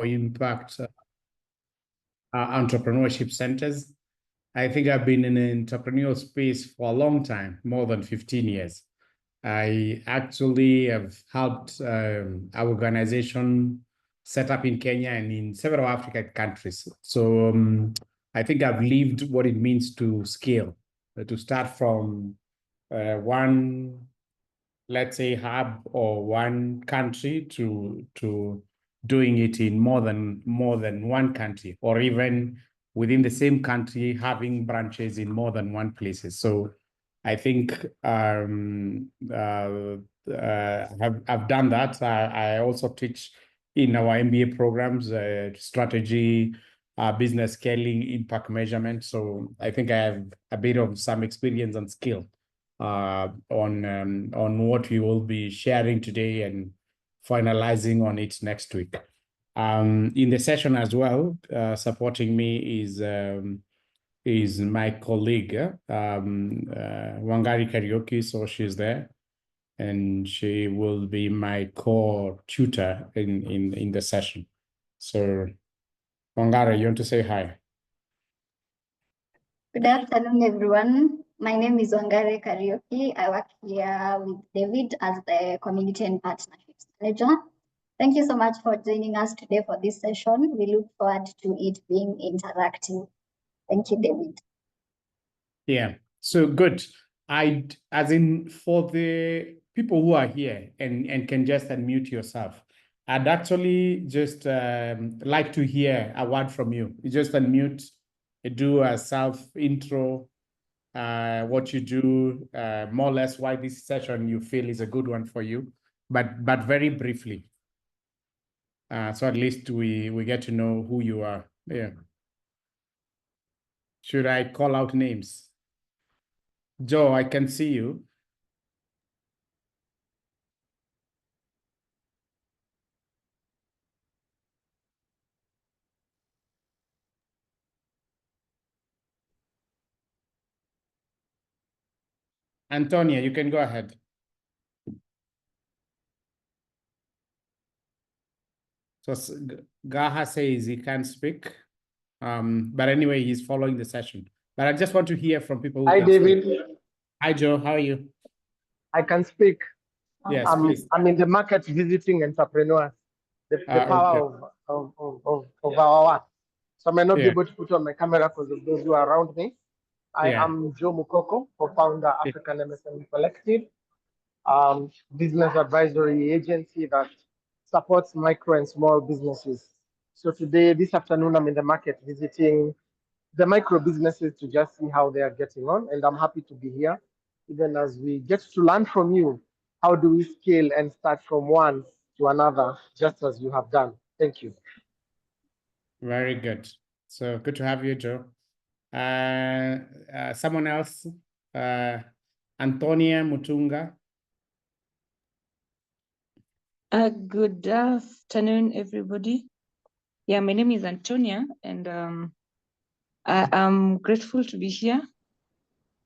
impact entrepreneurship centers. I think I've been in the entrepreneurial space for a long time, more than 15 years. I actually have helped our organization set up in Kenya and in several African countries. So I think I've lived what it means to scale, to start from one, let's say, hub or one country to doing it in more than one country, or even within the same country having branches in more than one places. So I think I've done that. I also teach in our MBA programs, strategy, business scaling, impact measurement. So I think I have a bit of some experience and skill on what we will be sharing today and finalizing on it next week. In the session as well, supporting me is my colleague, Wangari Karaoke, so she's there, and she will be my core tutor in the session. So, Wangari, you want to say hi? Good afternoon, everyone. My name is Wangari Karaoke. I work here with David as the Community and Partnerships Manager. Thank you so much for joining us today for this session. We look forward to it being interactive. Thank you, David. Yeah, so good. As in, for the people who are here and can just unmute yourself, I'd actually just like to hear a word from you. You just unmute, do a self-intro, what you do, more or less why this session you feel is a good one for you, but very briefly. So at least we get to know who you are. Yeah. Should I call out names? Joe, I can see you. Antonia, you can go ahead. So Gaha says he can't speak. But anyway, he's following the session. But I just want to hear from people who Hi, can David. speak. Hi, Joe. How are you? I can speak. Yes, please. I'm in the market visiting entrepreneurs, the power okay. of our work. So I may not be Yeah. able to put on my camera because of those who are around me. I am Joe Mukoko, co-founder African MSME Collective, business advisory agency that supports micro and small businesses. So today, this afternoon, I'm in the market visiting the micro businesses to just see how they are getting on. And I'm happy to be here, even as we get to learn from you. How do we scale and start from one to another, just as you have done? Thank you. Very good. So good to have you, Joe. Someone else, Antonia Mutunga. Good afternoon, everybody. Yeah, my name is Antonia, and I am grateful to be here.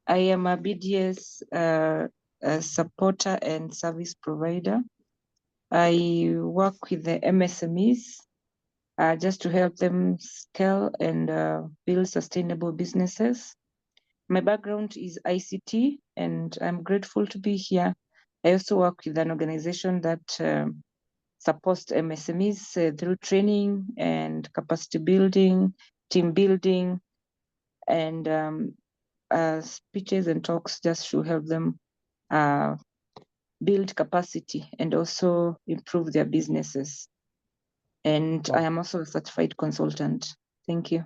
I am a BDS a supporter and service provider. I work with the MSMEs just to help them scale and build sustainable businesses. My background is ICT, and I'm grateful to be here. I also work with an organization that supports MSMEs through training and capacity building, team building, and speeches and talks just to help them build capacity and also improve their businesses. And I am also a certified consultant. Thank you.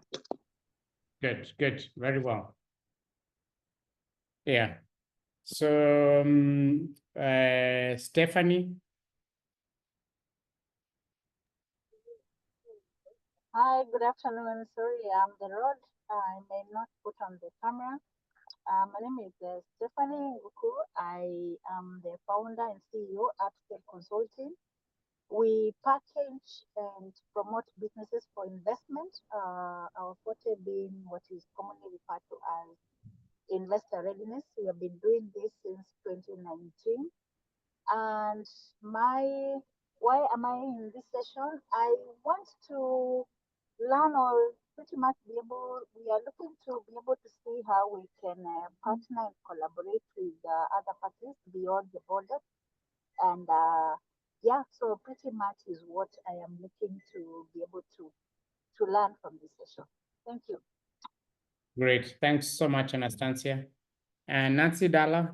Good, good, very well. Yeah. So, Stephanie. Hi, good afternoon. Sorry, I'm the road. I may not put on the camera. My name is Stephanie Nguku. I am the founder and CEO at Assek Consulting. We package and promote businesses for investment. Our forte being what is commonly referred to as investor readiness. We have been doing this since 2019. And my why am I in this session? I want to learn or pretty much we are looking to be able to see how we can partner and collaborate with other parties beyond the border. And yeah, so pretty much is what I am looking to be able to learn from this session. Thank you. Great. Thanks so much, Anastasia. And Nancy Dalla.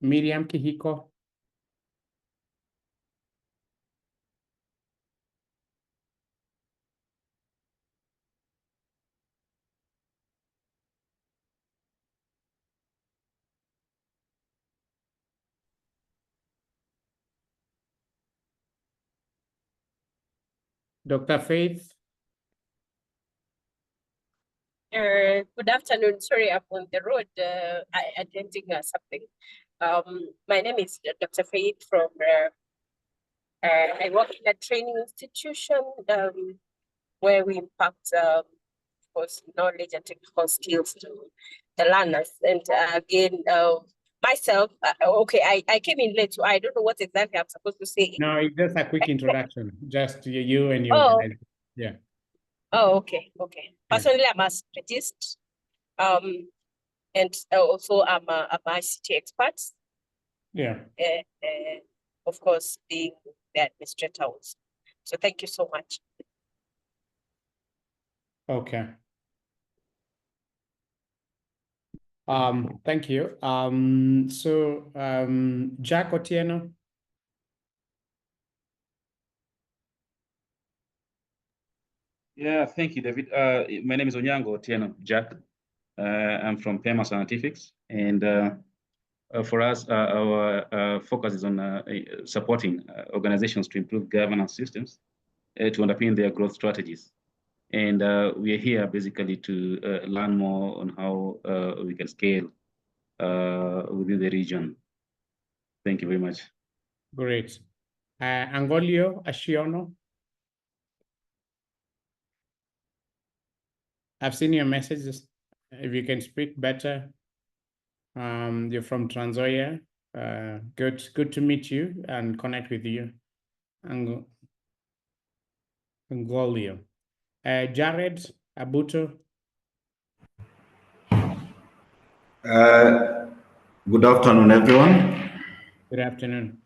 Miriam Kihiko. Dr. Faith. Good afternoon. Sorry, I'm on the road attending something. My name is Dr. Faith from, I work in a training institution where we impact course, knowledge and technical skills to the learners. And again, myself, okay, I came in late, so I don't know what exactly I'm supposed to say. No, it's just a quick introduction. Just you and your organization. Yeah. Oh, okay. Personally, I'm a strategist, and also I'm a ICT expert. Yeah. Of course, being the administrator also. So thank you so much. Okay. Thank you. Jack Otieno. Yeah, thank you, David. My name is Onyango Otieno Jack. I'm from Pema Scientifics, and for us, our focus is on supporting organizations to improve governance systems to underpin their growth strategies. And we are here basically to learn more on how we can scale within the region. Thank you very much. Great. Angolio Ashiono. I've seen your messages. If you can speak better. You're from Trans Nzoia. Good to meet you and connect with you. Angolio. Jared Abuto. Good afternoon, everyone. Good afternoon.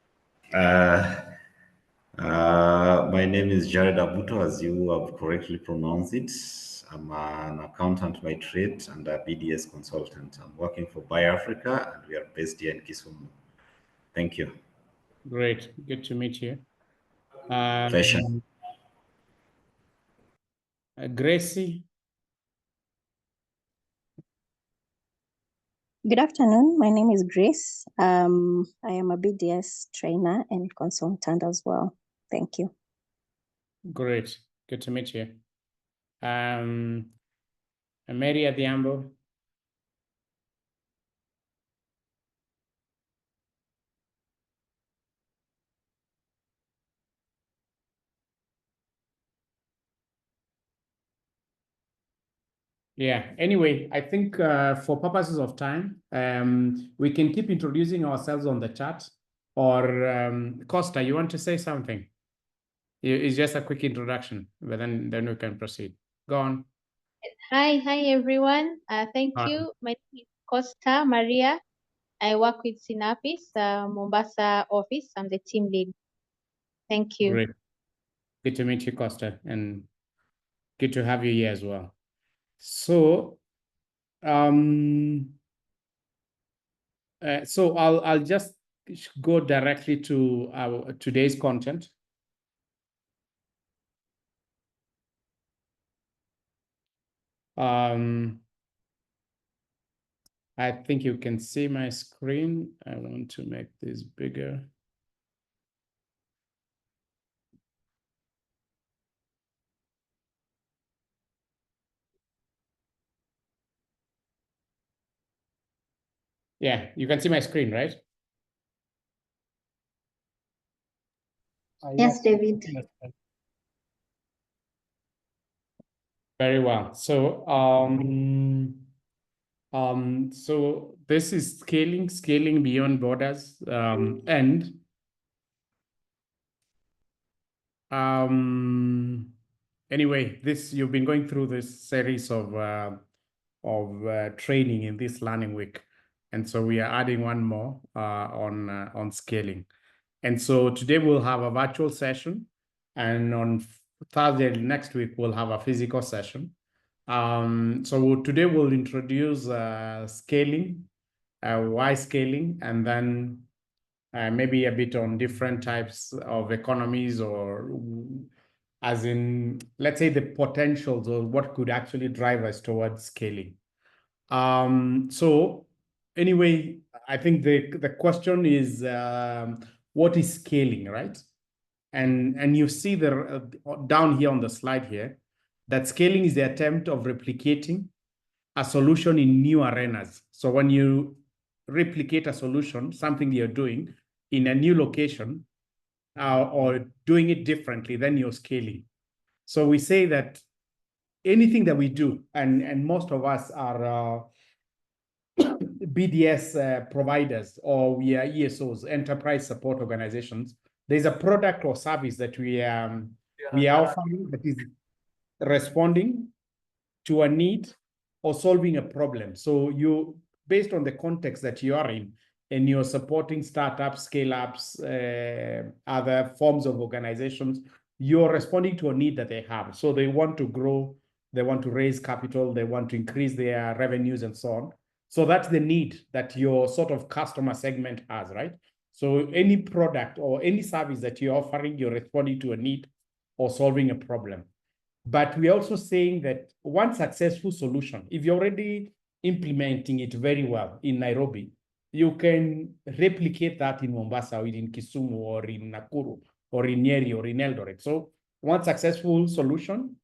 My name is Jared Abuto, as you have correctly pronounced it. I'm an accountant by trade and a BDS consultant. I'm working for Buy Africa, and we are based here in Kisumu. Thank you. Great. Good to meet you. Pleasure. Gracie. Good afternoon. My name is Grace. I am a BDS trainer and consultant as well. Thank you. Great. Good to meet you. Mary Adhiambo. Yeah, anyway, I think for purposes of time, we can keep introducing ourselves on the chat. Or Costa, you want to say something? It's just a quick introduction, but then we can proceed. Go on. Hi everyone. Thank you. My name is Costa Maria. I work with Synapis, Mombasa office. I'm the team lead. Thank you. Great. Good to meet you, Costa, and good to have you here as well. So, I'll just go directly to our today's content. I think you can see my screen. I want to make this bigger. Yeah, you can see my screen, right? Yes, David. Very well. So this is scaling beyond borders, and anyway, you've been going through this series of training in this learning week, and so we are adding one more on scaling. And so today we'll have a virtual session, and on Thursday next week we'll have a physical session. So today we'll introduce scaling, why scaling, and then maybe a bit on different types of economies, or as in, let's say, the potentials or what could actually drive us towards scaling. So anyway, I think the question is, what is scaling, right? And you see down here on the slide here, that scaling is the attempt of replicating a solution in new arenas. So when you replicate a solution, something you're doing in a new location, or doing it differently, then you're scaling. So we say that anything that we do, and most of us are BDS providers, or we are ESOs, enterprise support organizations. There's a product or service that we are offering that is responding to a need or solving a problem. So based on the context that you are in, and you're supporting startups, scale-ups, other forms of organizations, you're responding to a need that they have. So they want to grow, they want to raise capital, they want to increase their revenues and so on. So that's the need that your sort of customer segment has, right? So any product or any service that you're offering, you're responding to a need or solving a problem. But we're also saying that one successful solution, if you're already implementing it very well in Nairobi, you can replicate that in Mombasa, or in Kisumu, or in Nakuru, or in Nyeri, or in Eldoret. So one successful solution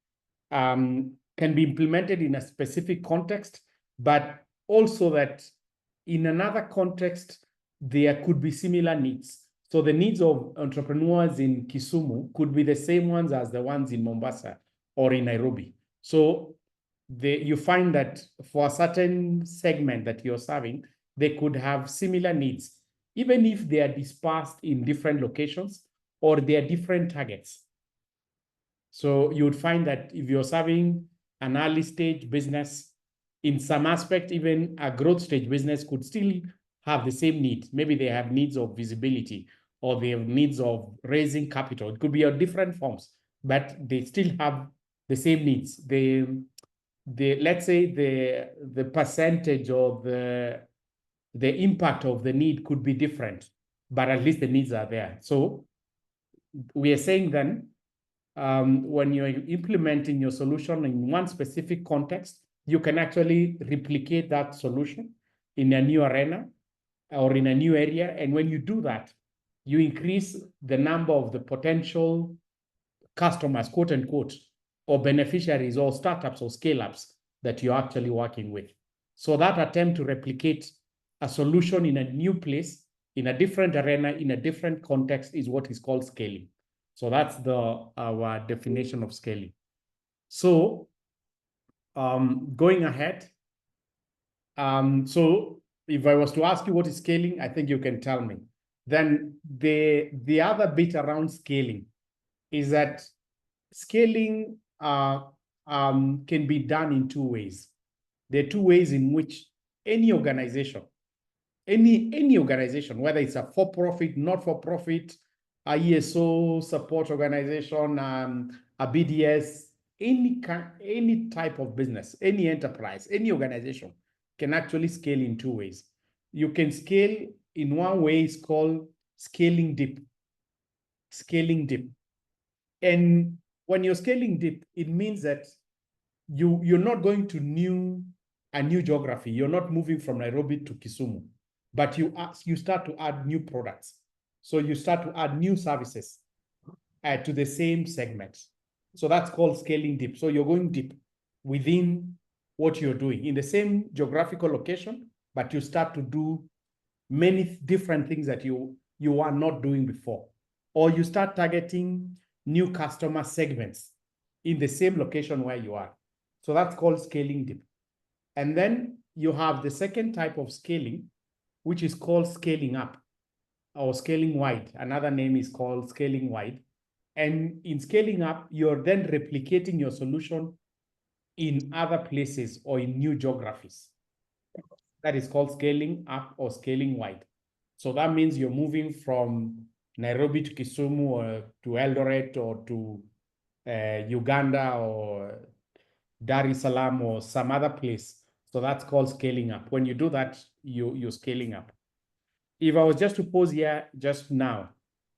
can be implemented in a specific context, but also that in another context, there could be similar needs. So the needs of entrepreneurs in Kisumu could be the same ones as the ones in Mombasa or in Nairobi. So you find that for a certain segment that you're serving, they could have similar needs, even if they are dispersed in different locations or they are different targets. So you would find that if you're serving an early stage business, in some aspect, even a growth stage business could still have the same need. Maybe they have needs of visibility, or they have needs of raising capital. It could be of different forms, but they still have the same needs. Let's say the percentage or the impact of the need could be different, but at least the needs are there. So we are saying then, when you're implementing your solution in one specific context, you can actually replicate that solution in a new arena or in a new area. And when you do that, you increase the number of the potential customers, quote unquote, or beneficiaries, or startups or scale-ups that you're actually working with. So that attempt to replicate a solution in a new place, in a different arena, in a different context, is what is called scaling. So that's our definition of scaling. So going ahead, so if I was to ask you what is scaling, I think you can tell me. Then the other bit around scaling is that scaling can be done in two ways. There are two ways in which any organization, whether it's a for-profit, not-for-profit, a ESO support organization, a BDS, any type of business, any enterprise, any organization can actually scale in two ways. You can scale in one way, it's called scaling deep. Scaling deep. And when you're scaling deep, it means that you're not going to a new geography. You're not moving from Nairobi to Kisumu, but you start to add new products. So you start to add new services to the same segment. So that's called scaling deep. So you're going deep within what you're doing in the same geographical location, but you start to do many different things that you are not doing before. Or you start targeting new customer segments in the same location where you are. So that's called scaling deep. And then you have the second type of scaling, which is called scaling up or scaling wide. Another name is called scaling wide. And in scaling up, you're then replicating your solution in other places or in new geographies. That is called scaling up or scaling wide. So that means you're moving from Nairobi to Kisumu or to Eldoret or to Uganda or Dar es Salaam or some other place. So that's called scaling up. When you do that, you're scaling up. If I was just to pause here just now,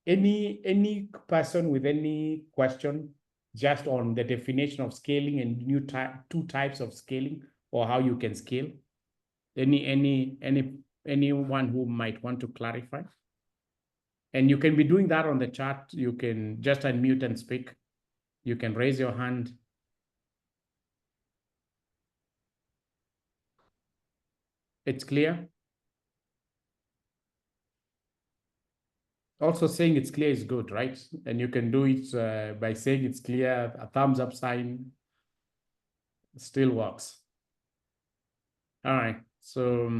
any person with any question just on the definition of scaling and two types of scaling or how you can scale? Anyone who might want to clarify? And you can be doing that on the chat. You can just unmute and speak. You can raise your hand. It's clear. Also saying it's clear is good, right? And you can do it by saying it's clear, a thumbs up sign still works. All right, so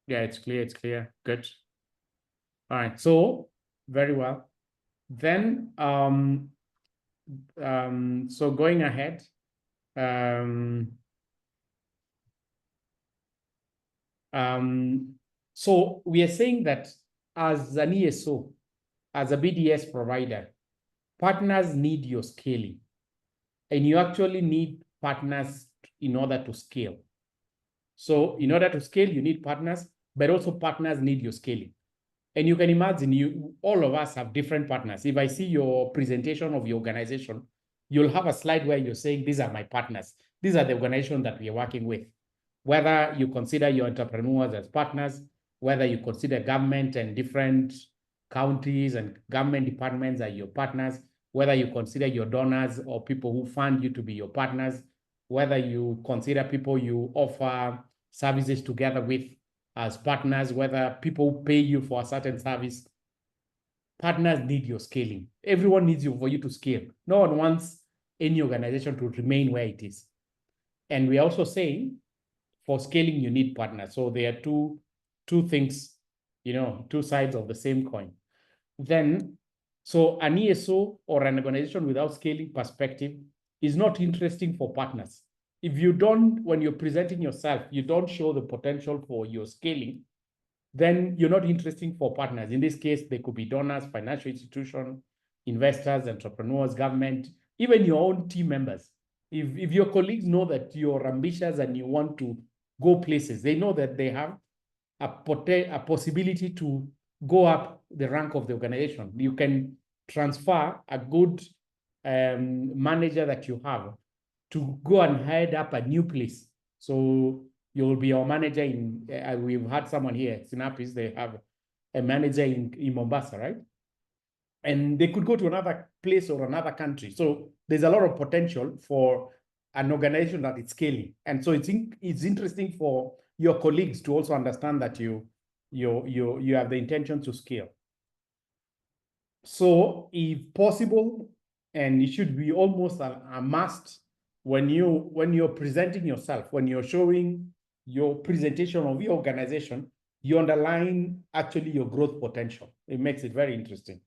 yeah, it's clear, good. All right, so very well. Then, so going ahead, so we are saying that as an ESO, as a BDS provider, partners need your scaling. And you actually need partners in order to scale. So in order to scale, you need partners, but also partners need your scaling. And you can imagine all of us have different partners. If I see your presentation of your organization, you'll have a slide where you're saying, these are my partners. These are the organizations that we are working with. Whether you consider your entrepreneurs as partners, whether you consider government and different counties and government departments are your partners, whether you consider your donors or people who fund you to be your partners, whether you consider people you offer services together with as partners, whether people pay you for a certain service, partners need your scaling. Everyone needs you for you to scale. No one wants any organization to remain where it is. And we're also saying for scaling, you need partners. So there are two things, two sides of the same coin. Then, so an ESO or an organization without scaling perspective is not interesting for partners. If you don't, when you're presenting yourself, you don't show the potential for your scaling, then you're not interesting for partners. In this case, they could be donors, financial institutions, investors, entrepreneurs, government, even your own team members. If your colleagues know that you're ambitious and you want to go places, they know that they have a possibility to go up the rank of the organization. You can transfer a good manager that you have to go and head up a new place. So you'll be our manager in, we've had someone here, Synapis, they have a manager in Mombasa, right? And they could go to another place or another country. So there's a lot of potential for an organization that is scaling. And so it's interesting for your colleagues to also understand that you have the intention to scale. So if possible, and it should be almost a must when you're presenting yourself, when you're showing your presentation of your organization, you underline actually your growth potential. It makes it very interesting.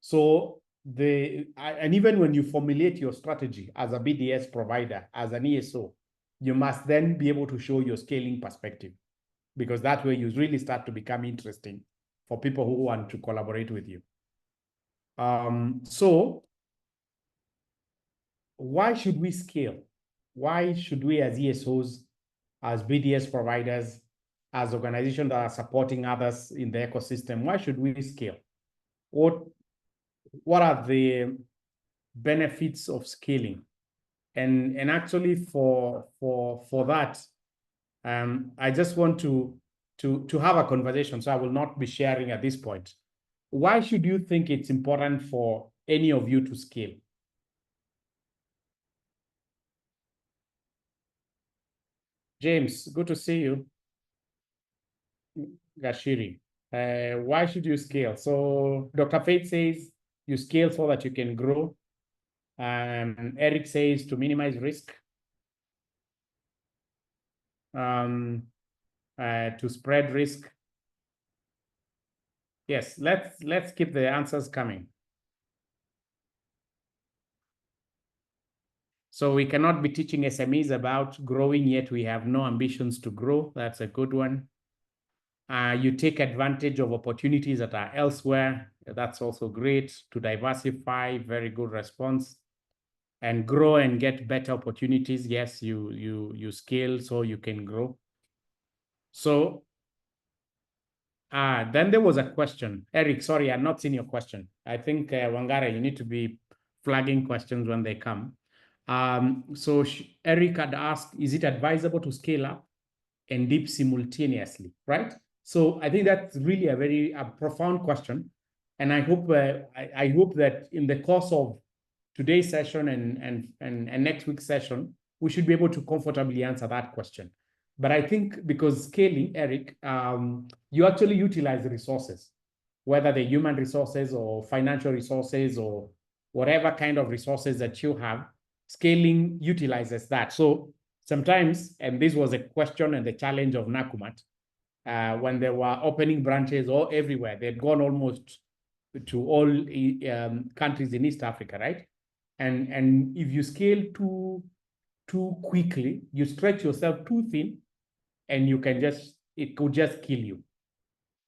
So and even when you formulate your strategy as a BDS provider, as an ESO, you must then be able to show your scaling perspective, because that way you really start to become interesting for people who want to collaborate with you. So why should we scale? Why should we as ESOs, as BDS providers, as organizations that are supporting others in the ecosystem, why should we scale? What are the benefits of scaling? And actually for that, I just want to have a conversation, so I will not be sharing at this point. Why should you think it's important for any of you to scale? James, good to see you. Gashiri, why should you scale? So Dr. Faith says you scale so that you can grow. Eric says to minimize risk. To spread risk. Yes, let's keep the answers coming. So we cannot be teaching SMEs about growing, yet we have no ambitions to grow. That's a good one. You take advantage of opportunities that are elsewhere. That's also great. To diversify, very good response. And grow and get better opportunities. Yes, you scale so you can grow. So then there was a question. Eric, sorry, I've not seen your question. I think, Wangara, you need to be flagging questions when they come. So Eric had asked, is it advisable to scale up and dip simultaneously, right? So I think that's really a very profound question. And I hope I hope that in the course of today's session and next week's session, we should be able to comfortably answer that question. But I think because scaling, Eric, you actually utilize the resources, whether they're human resources or financial resources or whatever kind of resources that you have, scaling utilizes that. So sometimes, and this was a question and the challenge of Nakumat, when they were opening branches all everywhere, they'd gone almost to all countries in East Africa, right? And if you scale too quickly, you stretch yourself too thin, and it could just kill you.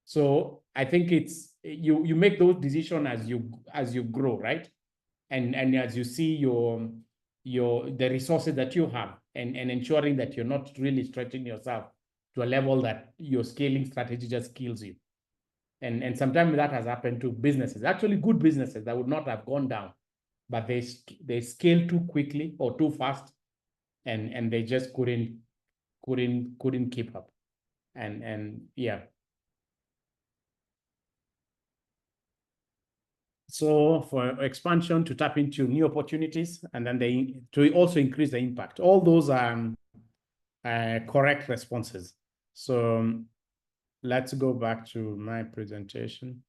So I think it's you make those decisions as you grow, right? And as you see the resources that you have, and ensuring that you're not really stretching yourself to a level that your scaling strategy just kills you. And sometimes that has happened to businesses, actually good businesses that would not have gone down, but they scale too quickly or too fast, and they just couldn't keep up. And yeah. So for expansion, to tap into new opportunities, and then to also increase the impact. All those are correct responses. So let's go back to my presentation.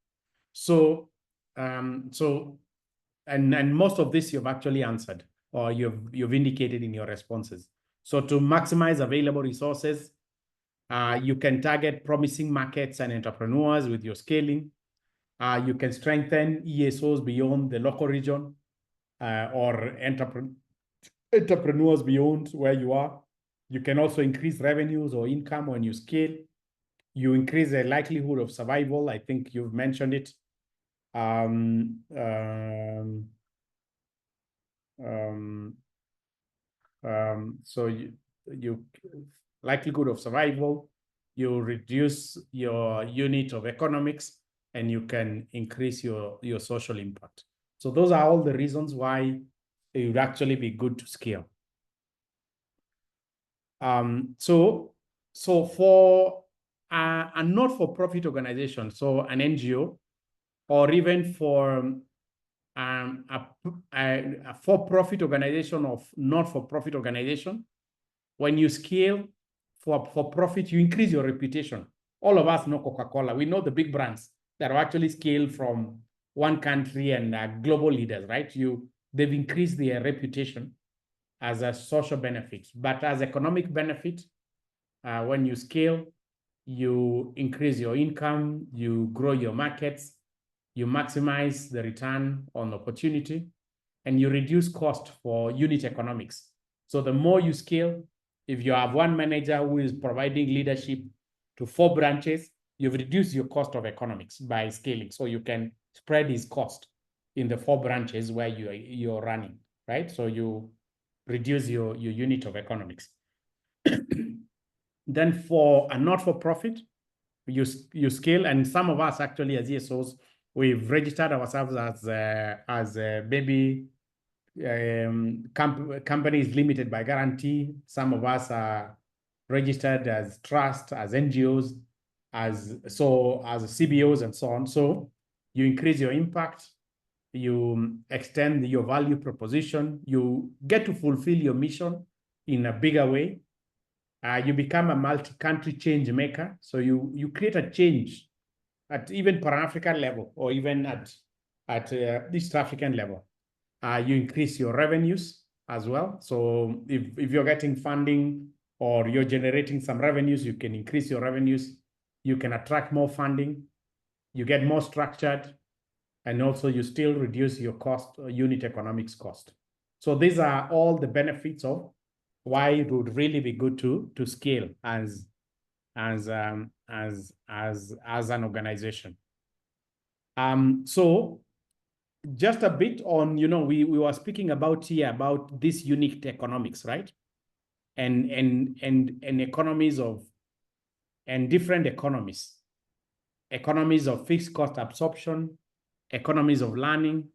So and most of this you've actually answered, or you've indicated in your responses. So to maximize available resources, you can target promising markets and entrepreneurs with your scaling. You can strengthen ESOs beyond the local region, or entrepreneurs beyond where you are. You can also increase revenues or income when you scale. You increase the likelihood of survival. I think you've mentioned it. So you likelihood of survival, you reduce your unit of economics, and you can increase your social impact. So those are all the reasons why it would actually be good to scale. So for a not-for-profit organization, so an NGO, or even for a for-profit organization of not-for-profit organization, when you scale for profit, you increase your reputation. All of us know Coca-Cola. We know the big brands that are actually scaled from one country and are global leaders, right? They've increased their reputation as a social benefit. But as economic benefit, when you scale, you increase your income, you grow your markets, you maximize the return on opportunity, and you reduce cost for unit economics. So the more you scale, if you have one manager who is providing leadership to 4 branches, you've reduced your cost of economics by scaling. So you can spread his cost in the 4 branches where you're running, right? So you reduce your unit of economics. Then for a not-for-profit, you scale, and some of us actually as ESOs, we've registered ourselves as maybe companies limited by guarantee. Some of us are registered as trust, as NGOs, as CBOs, and so on. So you increase your impact, you extend your value proposition, you get to fulfill your mission in a bigger way. You become a multi-country change maker. So you create a change at even Pan-African level, or even at East African level. You increase your revenues as well. So if you're getting funding or you're generating some revenues, you can increase your revenues. You can attract more funding. You get more structured. And also you still reduce your cost, unit economics cost. So these are all the benefits of why it would really be good to scale as an organization. So just a bit on, we were speaking about here about this unit economics, right? And economies of, and different economies of fixed cost absorption, economies of learning,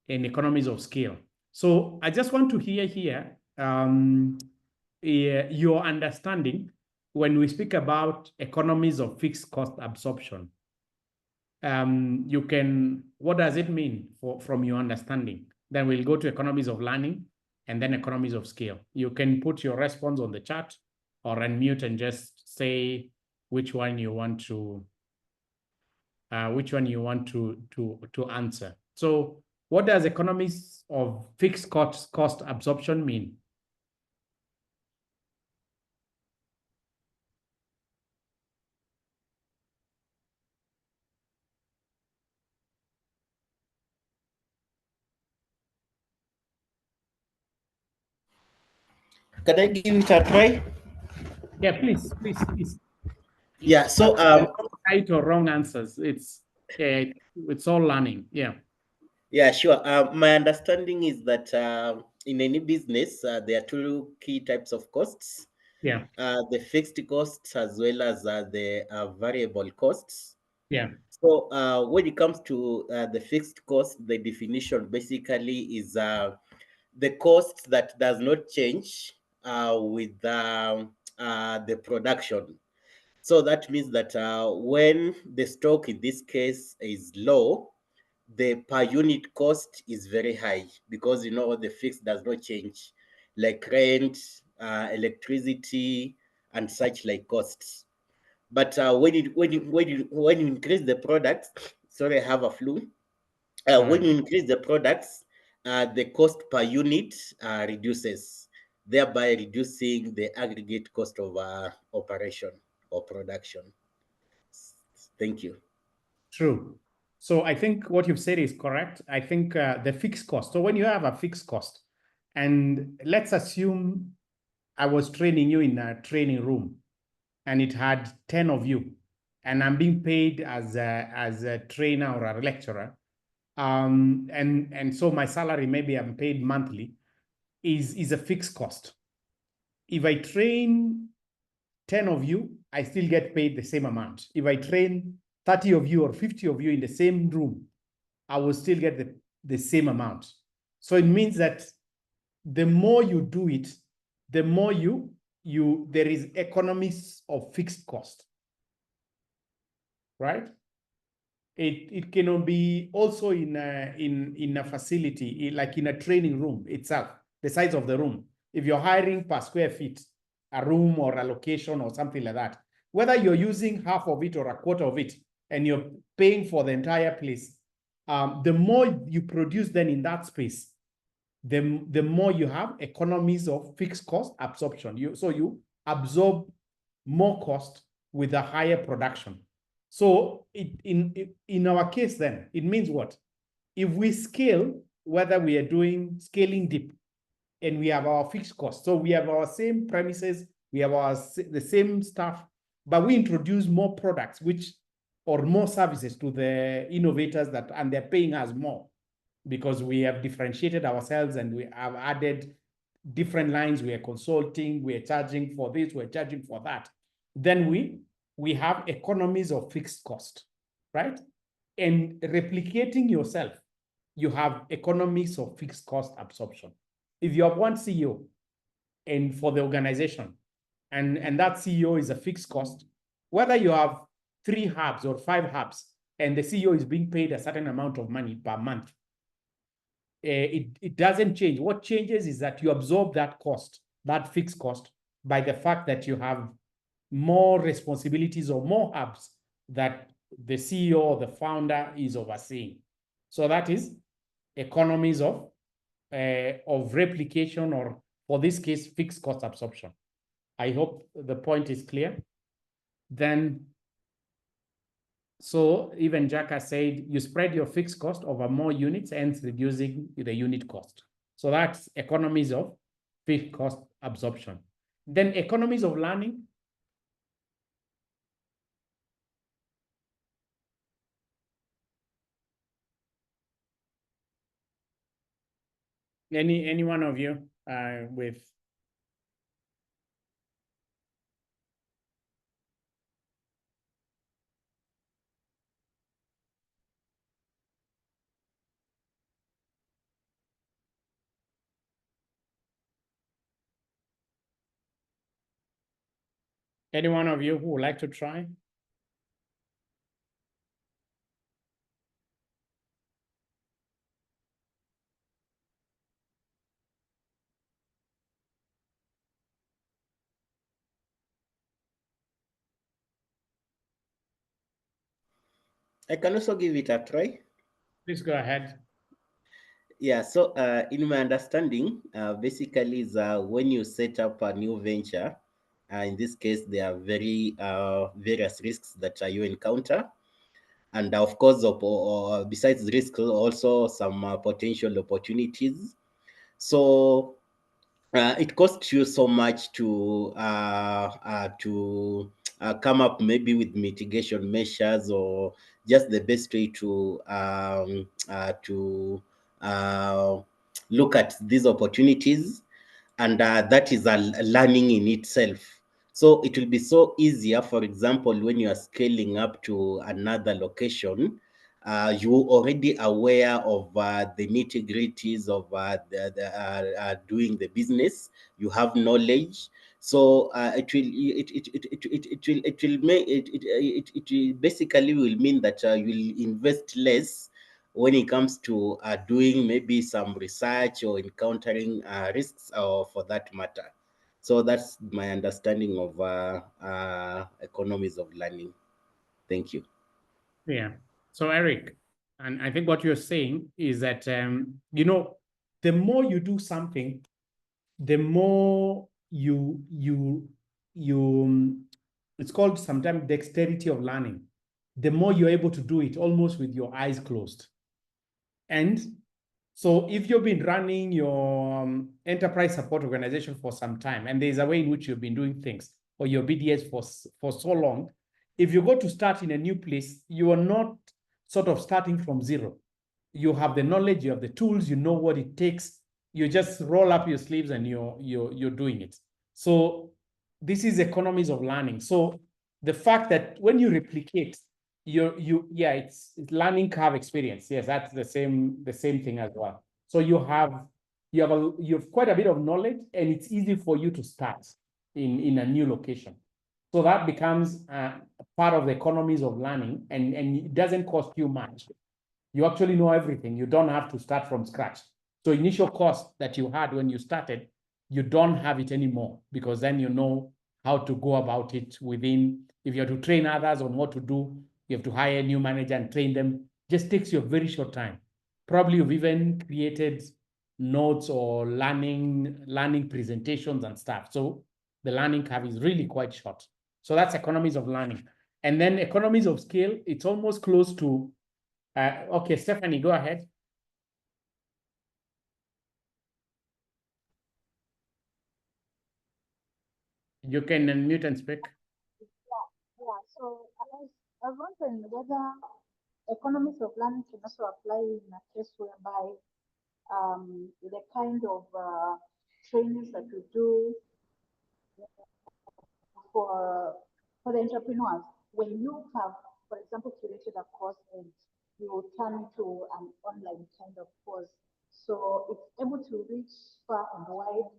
and economies of scale. So I just want to hear here your understanding when we speak about economies of fixed cost absorption. What does it mean from your understanding? Then we'll go to economies of learning and then economies of scale. You can put your response on the chat or unmute and just say which one you want to answer. So what does economies of fixed cost absorption mean? Can I give it a try? Yeah, please. Yeah, so right or wrong answers. It's all learning. Yeah. Yeah, sure. My understanding is that in any business, there are two key types of costs. Yeah. The fixed costs as well as the variable costs. Yeah. So when it comes to the fixed cost, the definition basically is the cost that does not change with the production. So that means that when the stock in this case is low, the per unit cost is very high because the fixed does not change, like rent, electricity, and such like costs. But when you increase the products, sorry, I have a flu. When you increase the products, the cost per unit reduces, thereby reducing the aggregate cost of operation or production. Thank you. True. So I think what you've said is correct. I think the fixed cost. So when you have a fixed cost, and let's assume I was training you in a training room, and it had 10 of you, and I'm being paid as a trainer or a lecturer, and so my salary, maybe I'm paid monthly, is a fixed cost. If I train 10 of you, I still get paid the same amount. If I train 30 of you or 50 of you in the same room, I will still get the same amount. So it means that the more you do it, the more there is economies of fixed cost, right? It cannot be also in a facility, like in a training room itself, the size of the room. If you're hiring per square feet, a room or a location or something like that, whether you're using half of it or a quarter of it, and you're paying for the entire place, the more you produce then in that space, the more you have economies of fixed cost absorption. So you absorb more cost with a higher production. So in our case then, it means what? If we scale, whether we are doing scaling deep and we have our fixed cost, so we have our same premises, we have the same staff, but we introduce more products or more services to the innovators and they're paying us more because we have differentiated ourselves and we have added different lines. We are consulting, we are charging for this, we're charging for that. Then we have economies of fixed cost, right? And replicating yourself, you have economies of fixed cost absorption. If you have one CEO and for the organization, and that CEO is a fixed cost, whether you have 3 hubs or 5 hubs, and the CEO is being paid a certain amount of money per month, it doesn't change. What changes is that you absorb that cost, that fixed cost, by the fact that you have more responsibilities or more hubs that the CEO or the founder is overseeing. So that is economies of of replication, or for this case, fixed cost absorption. I hope the point is clear. Then, so even Jack has said, you spread your fixed cost over more units, hence reducing the unit cost. So that's economies of fixed cost absorption. Then economies of learning. Any one of you with? Any one of you who would like to try? I can also give it a try. Please go ahead. Yeah, so in my understanding, basically is when you set up a new venture, in this case, there are very various risks that you encounter. And of course, besides risks, also some potential opportunities. So it costs you so much to come up maybe with mitigation measures, or just the best way to look at these opportunities, and that is a learning in itself. So it will be so easier, for example, when you are scaling up to another location, you already aware of the nitty-gritties of doing the business. You have knowledge, so it will basically will mean that you will invest less when it comes to doing maybe some research or encountering risks, or for that matter. So that's my understanding of economies of learning. Thank you. Yeah. So Eric, and I think what you're saying is that, you know, the more you do something, the more it's called sometimes dexterity of learning. The more you're able to do it almost with your eyes closed. And so if you've been running your enterprise support organization for some time, and there's a way in which you've been doing things, or your BDS for so long, if you go to start in a new place, you are not sort of starting from zero. You have the knowledge, you have the tools, you know what it takes. You just roll up your sleeves and you're doing it. So this is economies of learning. So the fact that when you replicate, it's learning curve experience. Yes, that's the same thing as well. So you have quite a bit of knowledge, and it's easy for you to start in a new location. So that becomes part of the economies of learning, and it doesn't cost you much. You actually know everything. You don't have to start from scratch. So initial cost that you had when you started, you don't have it anymore, because then you know how to go about it within. If you have to train others on what to do, you have to hire a new manager and train them. Just takes you a very short time. Probably you've even created notes or learning presentations and stuff. So the learning curve is really quite short. So that's economies of learning. And then economies of scale, it's almost close to, okay, Stephanie, go ahead. You can unmute and speak. Yeah. So I was wondering whether economies of learning can also apply in a case whereby the kind of trainings that we do for the entrepreneurs, when you have, for example, curated a course and you turn to an online kind of course, so it's able to reach far and wide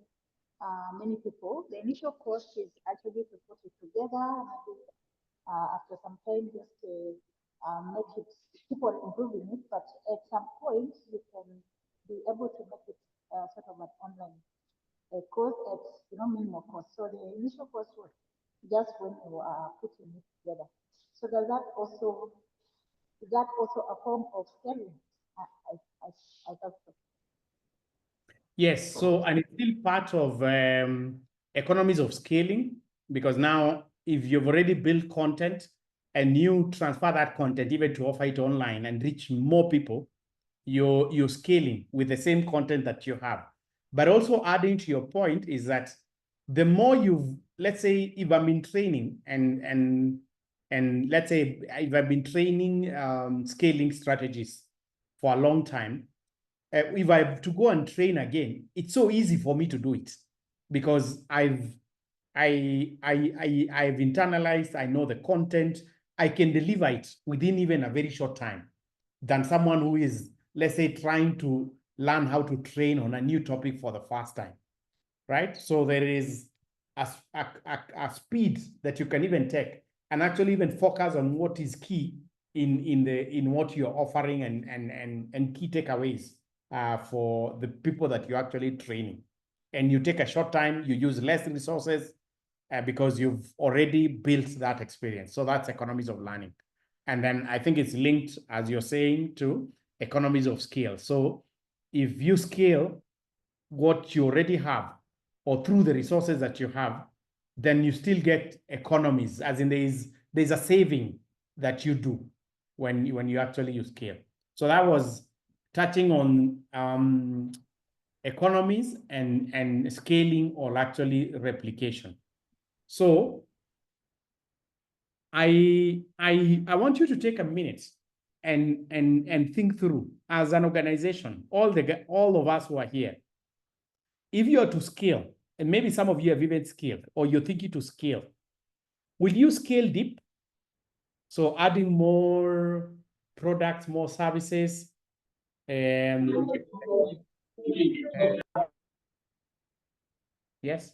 many people. The initial cost is actually to put it together, maybe after some time just to make it, keep on improving it, but at some point you can be able to make it sort of an online course at minimal cost. So the initial cost was just when you are putting it together. So is that also a form of scaling? I thought so. Yes, so and it's still part of economies of scaling, because now if you've already built content and you transfer that content even to offer it online and reach more people, you're scaling with the same content that you have. But also adding to your point is that the more you've, let's say if I'm in training and let's say if I've been training scaling strategies for a long time, if I have to go and train again, it's so easy for me to do it because I've internalized, I know the content, I can deliver it within even a very short time than someone who is, let's say, trying to learn how to train on a new topic for the first time, right? So there is a speed that you can even take and actually even focus on what is key in what you're offering and key takeaways for the people that you're actually training. And you take a short time, you use less resources because you've already built that experience. So that's economies of learning. And then I think it's linked, as you're saying, to economies of scale. So if you scale what you already have or through the resources that you have, then you still get economies, as in there's a saving that you do when you actually use scale. So that was touching on economies and scaling or actually replication. So I want you to take a minute and think through as an organization, all of us who are here. If you are to scale, and maybe some of you have even scaled, or you're thinking to scale, will you scale deep? So adding more products, more services, yes?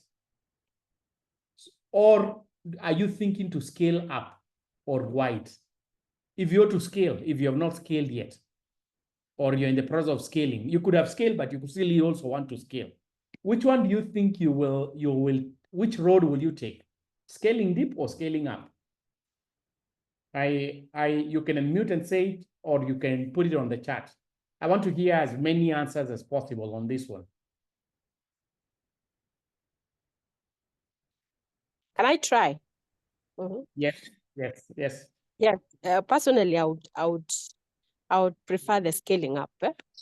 Or are you thinking to scale up or wide? If you're to scale, if you have not scaled yet, or you're in the process of scaling, you could have scaled, but you could still also want to scale. Which one do you think you will, which road will you take? Scaling deep or scaling up? You can unmute and say it, or you can put it on the chat. I want to hear as many answers as possible on this one. Can I try? Yes, yes, yes. Yes. Personally, I would prefer the scaling up.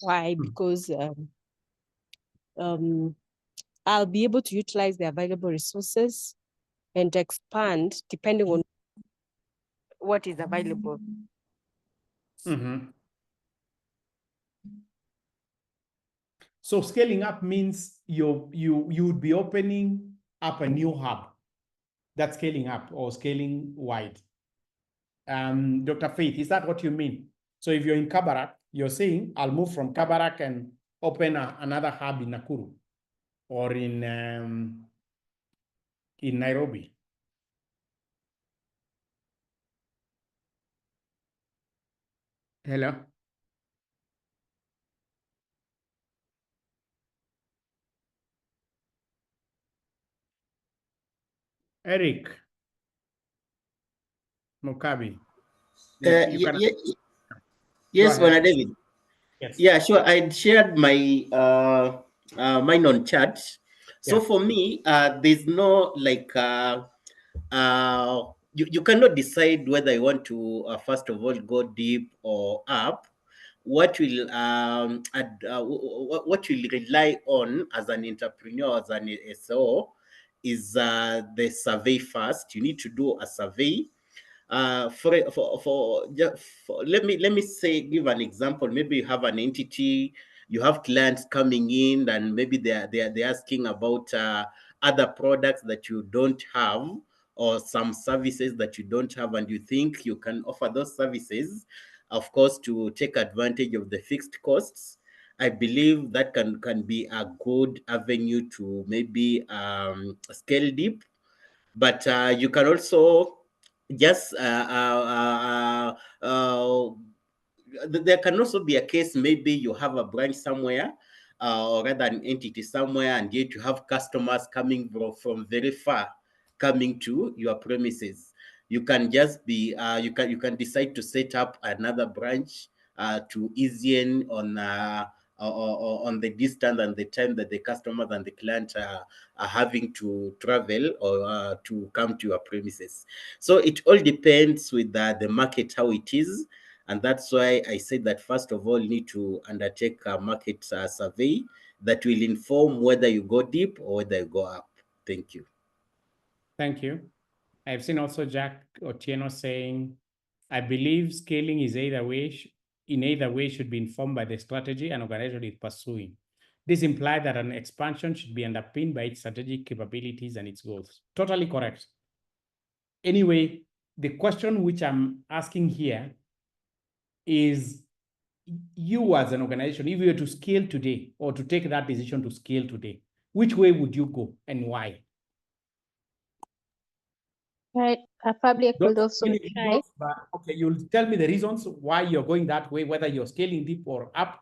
Why? Because I'll be able to utilize the available resources and expand depending on what is available. So scaling up means you would be opening up a new hub. That's scaling up or scaling wide. Dr. Faith, is that what you mean? So if you're in Kabarak, you're saying, I'll move from Kabarak and open another hub in Nakuru or in Nairobi. Hello? Eric Mukabi. Yes, Bwana David. Yes. Yeah, sure. I shared my mine on chat. So for me, there's no like you cannot decide whether you want to first of all go deep or up. What will what will rely on as an entrepreneur, as an SO, is the survey first. You need to do a survey. Let me say, give an example. Maybe you have an entity, you have clients coming in, and maybe they're asking about other products that you don't have, or some services that you don't have, and you think you can offer those services, of course, to take advantage of the fixed costs. I believe that can be a good avenue to maybe scale deep. But you can also just there can also be a case, maybe you have a branch somewhere or rather an entity somewhere, and yet you have customers coming from very far coming to your premises. You can just be you can decide to set up another branch to ease in on or on the distance and the time that the customers and the client are having to travel or to come to your premises. So it all depends with the market, how it is. And that's why I said that first of all, you need to undertake a market survey that will inform whether you go deep or whether you go up. Thank you. Thank you. I've seen also Jack Otieno saying, I believe scaling is in either way should be informed by the strategy an organization is pursuing. This implies that an expansion should be underpinned by its strategic capabilities and its goals. Totally correct. Anyway, the question which I'm asking here is, you as an organization, if you were to scale today or to take that decision to scale today, which way would you go and why? Right. Probably I could also Really try. reasons, but okay, you'll tell me the reasons why you're going that way, whether you're scaling deep or up.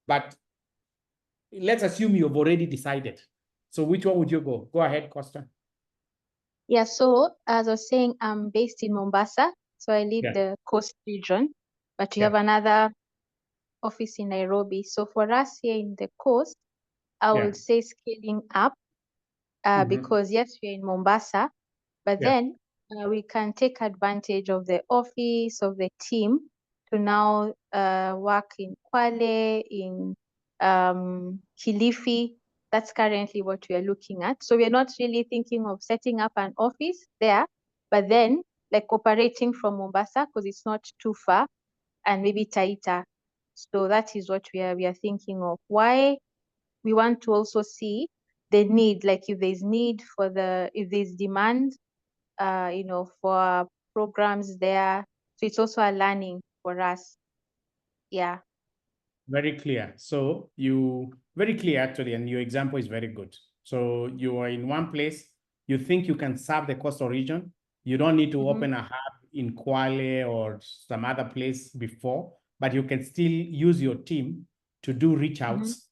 But let's assume you've already decided. So which one would you go? Go ahead, Costa. Yeah, so as I was saying, I'm based in Mombasa, so I lead the coast region, but we have another office in Nairobi. So for us here in the coast, I would say scaling up because yes, we're in Mombasa, but then we can take advantage of the office, of the team to now work in Kwale, in Kilifi. That's currently what we are looking at. So we're not really thinking of setting up an office there, but then like operating from Mombasa because it's not too far and maybe Taita. So that is what we are thinking of. Why we want to also see the need, like if there's need for if there's demand, for programs there. So it's also a learning for us. Yeah. Very clear. So very clear actually, and your example is very good. So you are in one place, you think you can serve the coastal region. You don't need to open a hub in Kwale or some other place before, but you can still use your team to do reach outs.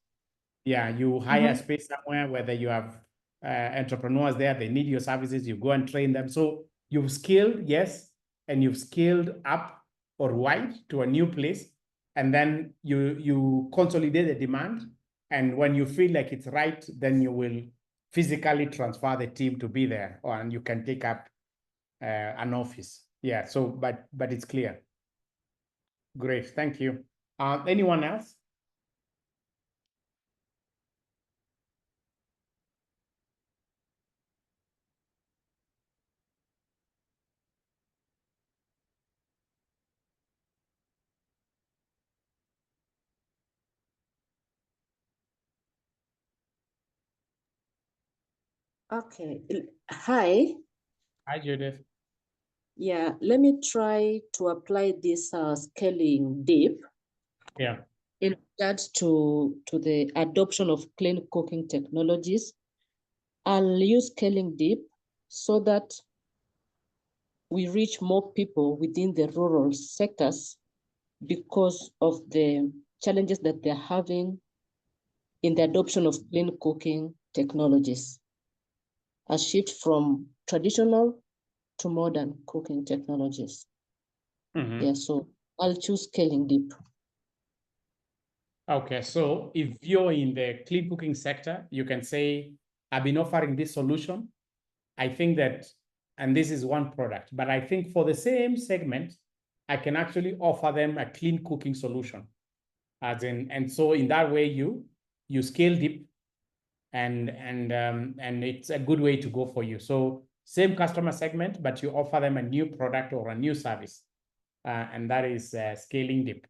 Yeah, you hire space somewhere, whether you have entrepreneurs there, they need your services, you go and train them. So you've scaled, yes, and you've scaled up or wide to a new place. And then you consolidate the demand. And when you feel like it's right, then you will physically transfer the team to be there, and you can take up an office. Yeah, so, but it's clear. Great, thank you. Anyone else? Okay. Hi. Hi, Judith. Yeah, let me try to apply this scaling deep. Yeah. In regards to the adoption of clean cooking technologies. I'll use scaling deep so that we reach more people within the rural sectors because of the challenges that they're having in the adoption of clean cooking technologies. A shift from traditional to modern cooking technologies. Yeah, so I'll choose scaling deep. Okay, so if you're in the clean cooking sector, you can say, I've been offering this solution. I think that, and this is one product, but I think for the same segment, I can actually offer them a clean cooking solution. And so in that way, you scale deep, and it's a good way to go for you. So same customer segment, but you offer them a new product or a new service, and that is scaling deep.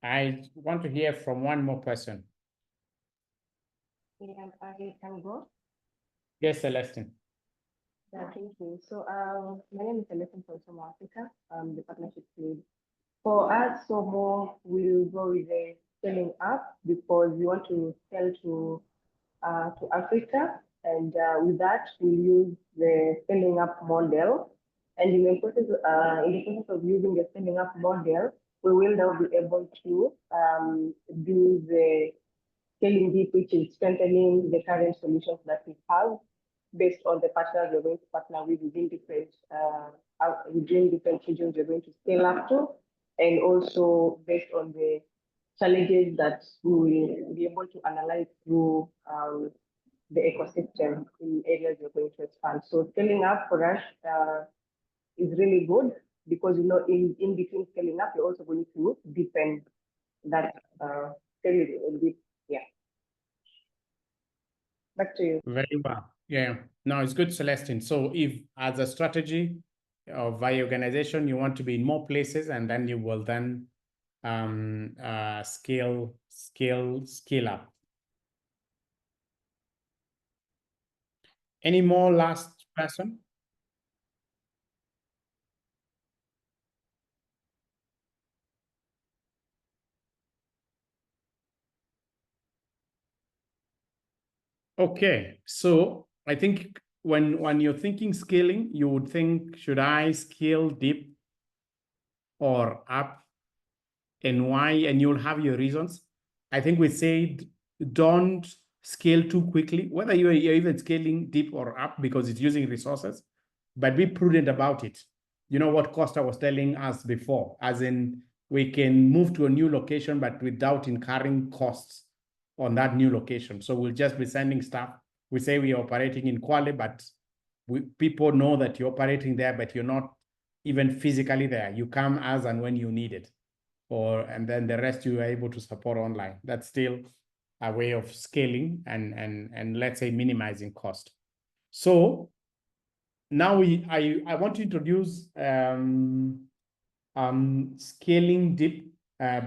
I want to hear from one more person. Yeah, I can go. Yes, Celestine. Yeah, thank you. So, my name is Celestine from South Africa. I'm the partnership lead. For us, Somo will go with the scaling up because we want to sell to Africa, and with that we'll use the scaling up model. And in the process of using the scaling up model, we will now be able to do the scaling deep, which is strengthening the current solutions that we have based on the partners we're going to partner with within different regions we're going to scale up to, and also based on the challenges that we will be able to analyze through the ecosystem in areas you're going to expand. So scaling up for us is really good because, in between scaling up, you're also going to deepen that scaling a bit. Yeah. Back to you. Very well. Yeah. No, it's good, Celestine. So if as a strategy of your organization, you want to be in more places, and then you will then scale up. Any more last person? Okay, so I think when you're thinking scaling, you would think, should I scale deep or up, and why? And you'll have your reasons. I think we said don't scale too quickly, whether you're even scaling deep or up because it's using resources, but be prudent about it. You know what Costa was telling us before, as in we can move to a new location, but without incurring costs on that new location. So we'll just be sending staff. We say we are operating in Kwale, but people know that you're operating there, but you're not even physically there. You come as and when you need it. And then the rest you are able to support online. That's still a way of scaling and let's say minimizing cost. So now I want to introduce scaling deep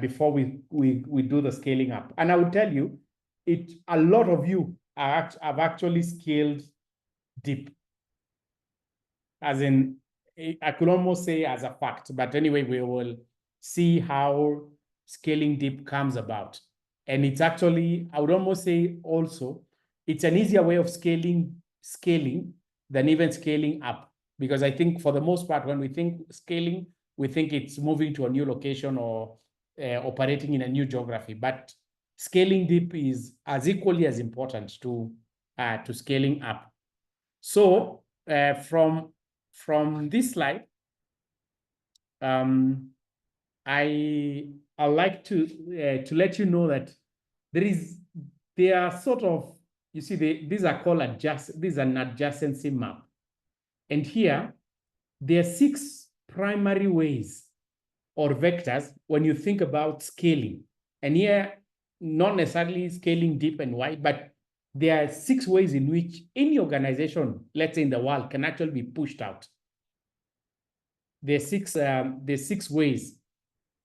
before we do the scaling up. And I will tell you, a lot of you have actually scaled deep. As in, I could almost say as a fact, but anyway, we will see how scaling deep comes about. And it's actually, I would almost say also, it's an easier way of scaling than even scaling up. Because I think for the most part, when we think scaling, we think it's moving to a new location or operating in a new geography. But scaling deep is as equally as important to scaling up. So from this slide, I like to let you know that there are sort of, you see, these are called these are an adjacency map. And here, there are 6 primary ways or vectors when you think about scaling. And here, not necessarily scaling deep and wide, but there are 6 ways in which any organization, let's say in the world, can actually be pushed out. There's 6 ways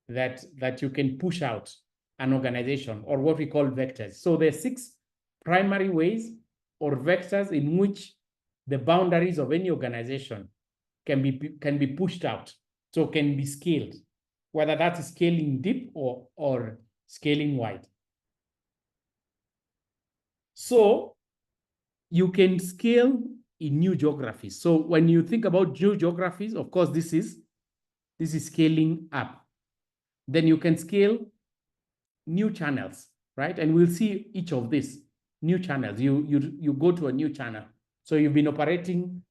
that you can push out an organization, or what we call vectors. So there's 6 primary ways or vectors in which the boundaries of any organization can be pushed out, so can be scaled, whether that is scaling deep or scaling wide. So you can scale in new geographies. So when you think about new geographies, of course, this is scaling up. Then you can scale new channels, right? And we'll see each of these new channels. You go to a new channel. So you've been operating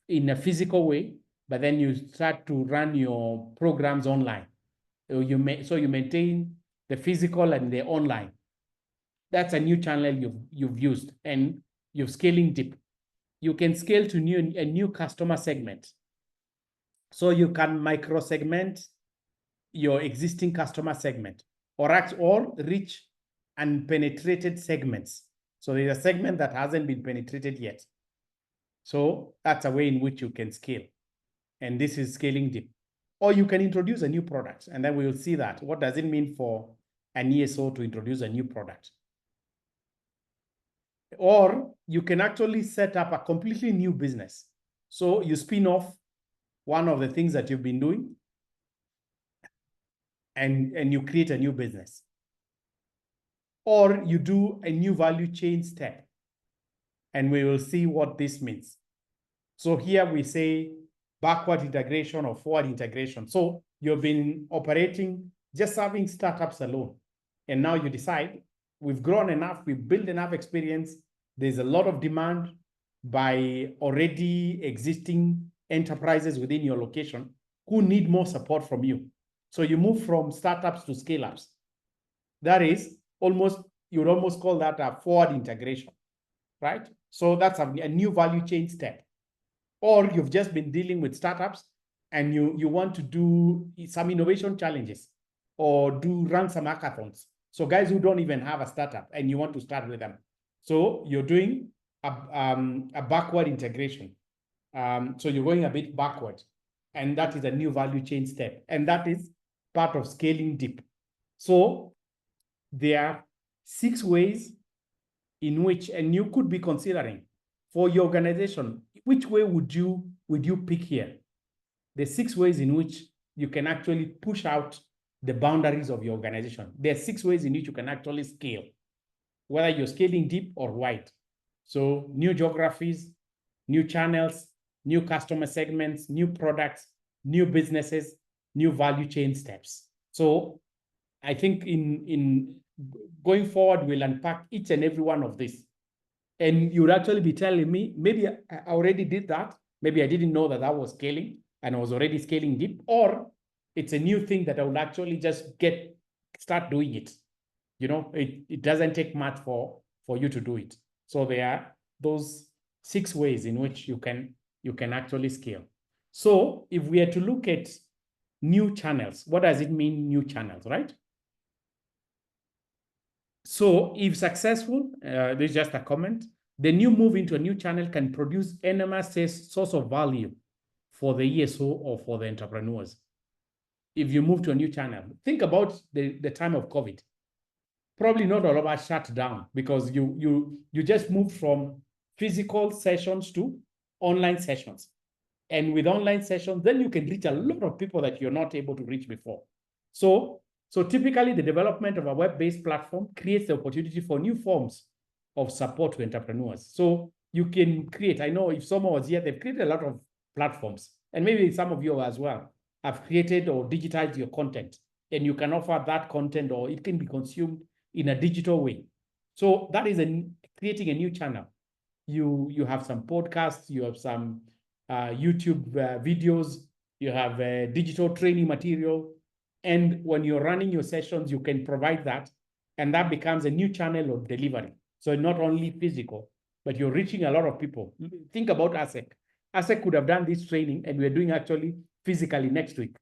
in a physical way, but then you start to run your programs online. So you maintain the physical and the online. That's a new channel you've used, and you're scaling deep. You can scale to a new customer segment. So you can micro segment your existing customer segment, or reach unpenetrated segments. So there's a segment that hasn't been penetrated yet. So that's a way in which you can scale. And this is scaling deep. Or you can introduce a new product, and then we will see that. What does it mean for an ESO to introduce a new product? Or you can actually set up a completely new business. So you spin off one of the things that you've been doing, and you create a new business. Or you do a new value chain step, and we will see what this means. So here we say backward integration or forward integration. So you've been operating just serving startups alone, and now you decide, we've grown enough, we've built enough experience, there's a lot of demand by already existing enterprises within your location who need more support from you. So you move from startups to scale-ups. That is almost, you would almost call that a forward integration, right? So that's a new value chain step. Or you've just been dealing with startups and you want to do some innovation challenges or run some hackathons. So guys who don't even have a startup and you want to start with them. So you're doing a backward integration. So you're going a bit backward, and that is a new value chain step. And that is part of scaling deep. So there are 6 ways in which, and you could be considering for your organization, which way would you pick here? The 6 ways in which you can actually push out the boundaries of your organization. There are 6 ways in which you can actually scale, whether you're scaling deep or wide. So new geographies, new channels, new customer segments, new products, new businesses, new value chain steps. So I think in going forward, we'll unpack each and every one of these. And you would actually be telling me, maybe I already did that. Maybe I didn't know that I was scaling and I was already scaling deep, or it's a new thing that I would actually just start doing it. You know, it doesn't take much for you to do it. So there are those 6 ways in which you can actually scale. So if we are to look at new channels, what does it mean, new channels, right? So if successful, there's just a comment, the new move into a new channel can produce enormous source of value for the ESO or for the entrepreneurs. If you move to a new channel, think about the time of COVID. Probably not all of us shut down because you just moved from physical sessions to online sessions. And with online sessions, then you can reach a lot of people that you're not able to reach before. So typically the development of a web-based platform creates the opportunity for new forms of support to entrepreneurs. So you can create, I know if someone was here, they've created a lot of platforms, and maybe some of you as well have created or digitized your content, and you can offer that content or it can be consumed in a digital way. So that is creating a new channel. You have some podcasts, you have some YouTube videos, you have digital training material. And when you're running your sessions, you can provide that, and that becomes a new channel of delivery. So not only physical, but you're reaching a lot of people. Think about Assek. Assek could have done this training, and we're doing actually physically next week.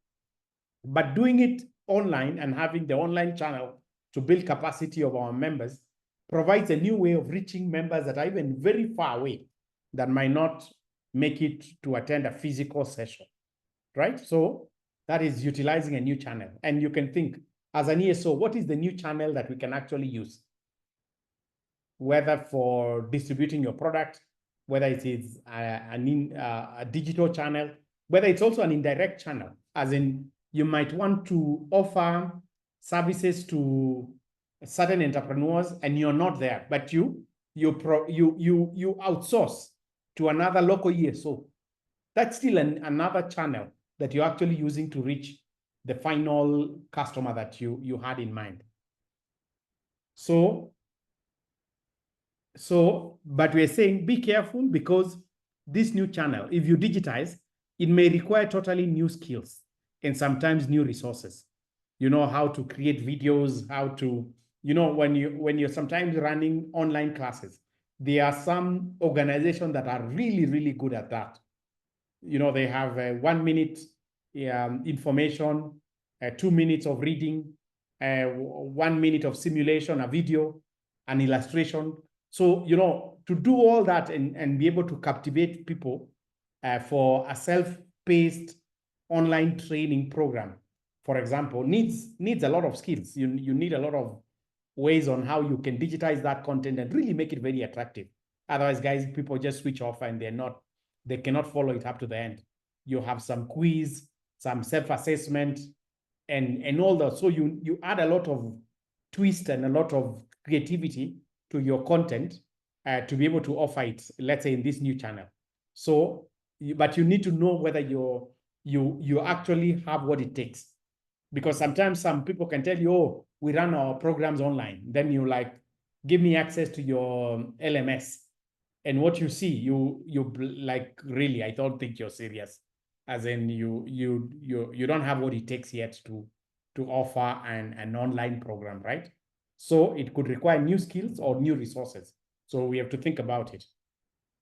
But doing it online and having the online channel to build capacity of our members provides a new way of reaching members that are even very far away that might not make it to attend a physical session, right? So that is utilizing a new channel. And you can think, as an ESO, what is the new channel that we can actually use? Whether for distributing your product, whether it is a digital channel, whether it's also an indirect channel, as in you might want to offer services to certain entrepreneurs and you're not there, but you outsource to another local ESO. That's still another channel that you're actually using to reach the final customer that you had in mind. But we're saying be careful, because this new channel, if you digitize, it may require totally new skills and sometimes new resources. You know, how to create videos, how to, you know, when you're sometimes running online classes, there are some organizations that are really, really good at that. You know, they have 1 minute information, 2 minutes of reading, 1 minute of simulation, a video, an illustration. So, you know, to do all that and be able to captivate people for a self-paced online training program, for example, needs a lot of skills. You need a lot of ways on how you can digitize that content and really make it very attractive. Otherwise, guys, people just switch off and they cannot follow it up to the end. You have some quiz, some self-assessment, and all that. So you add a lot of twist and a lot of creativity to your content to be able to offer it, let's say, in this new channel. So, but you need to know whether you actually have what it takes. Because sometimes some people can tell you, oh, we run our programs online. Then you like, give me access to your LMS. And what you see, you like, really, I don't think you're serious. As in you don't have what it takes yet to offer an online program, right? So it could require new skills or new resources. So we have to think about it.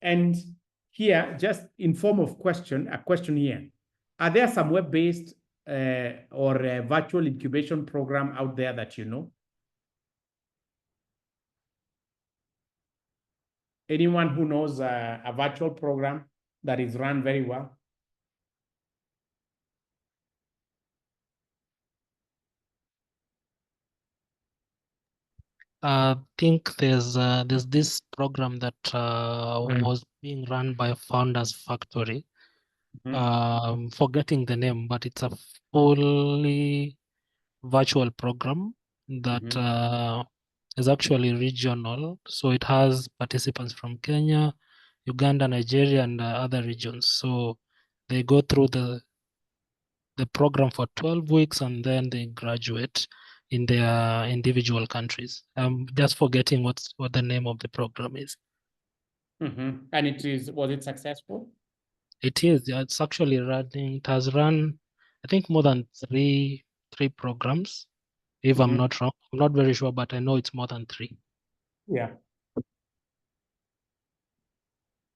And here, just in form of question, a question here. Are there some web-based or virtual incubation program out there that you know? Anyone who knows a virtual program that is run very well? I think there's this program that was being run by Founders Factory. Forgetting the name, but it's a fully virtual program that is actually regional. So it has participants from Kenya, Uganda, Nigeria, and other regions. So they go through the program for 12 weeks and then they graduate in their individual countries. I'm just forgetting what the name of the program is. And was it successful? It is. Yeah, it's actually running. It has run, I think, more than three programs. If I'm not wrong, I'm not very sure, but I know it's more than 3. Yeah.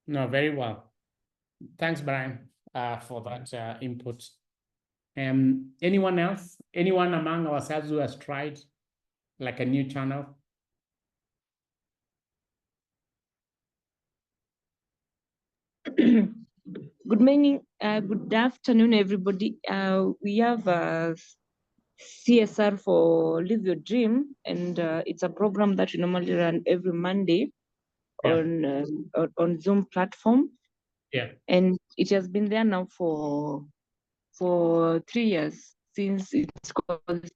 No, very well. Thanks, Brian, for that input. Anyone else? Anyone among ourselves who has tried like a new channel? Good morning, good afternoon, everybody. We have CSR for Live Your Dream, and it's a program that we normally run every Monday on Zoom platform. Yeah. And it has been there now for 3 years since it started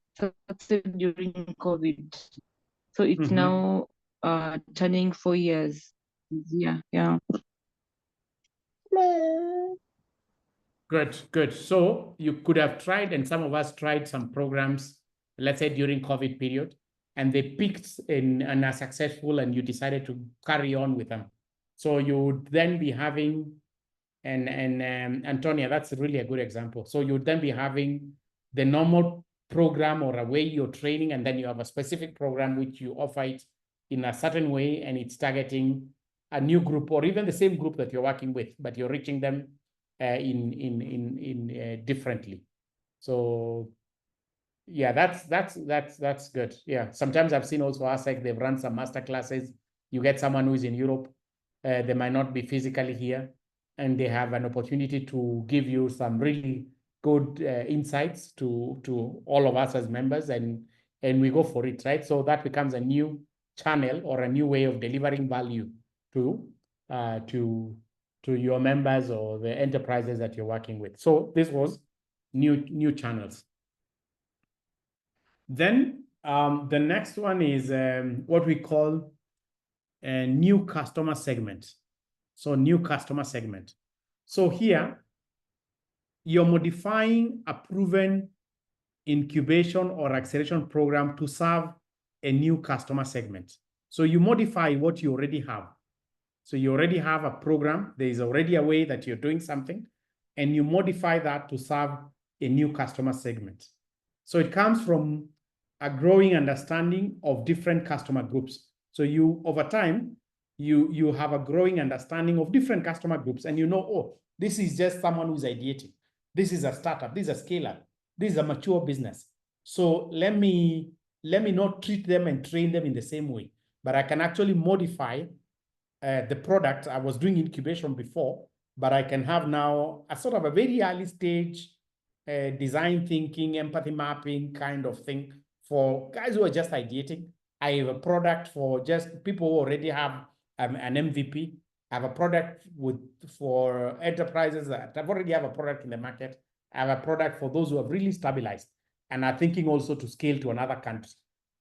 during COVID. So it's now turning 4 years. Yeah. Good. So you could have tried, and some of us tried some programs, let's say during COVID period, and they picked and are successful, and you decided to carry on with them. So you would then be having, and Antonia, that's really a good example. So you would then be having the normal program or a way you're training, and then you have a specific program which you offer it in a certain way, and it's targeting a new group or even the same group that you're working with, but you're reaching them differently. So yeah, that's good. Yeah, sometimes I've seen also Assek, they've run some master classes. You get someone who's in Europe, they might not be physically here, and they have an opportunity to give you some really good insights to all of us as members, and we go for it, right? So that becomes a new channel or a new way of delivering value to your members or the enterprises that you're working with. So this was new channels. Then the next one is what we call a new customer segment. So new customer segment. So here, you're modifying a proven incubation or acceleration program to serve a new customer segment. So you modify what you already have. So you already have a program. There is already a way that you're doing something, and you modify that to serve a new customer segment. So it comes from a growing understanding of different customer groups. So you, over time, you have a growing understanding of different customer groups, and you know, oh, this is just someone who's ideating. This is a startup. This is a scale-up. This is a mature business. So let me not treat them and train them in the same way, but I can actually modify the product. I was doing incubation before, but I can have now a sort of a very early stage design thinking, empathy mapping kind of thing for guys who are just ideating. I have a product for just people who already have an MVP. I have a product for enterprises that have already have a product in the market. I have a product for those who have really stabilized and are thinking also to scale to another country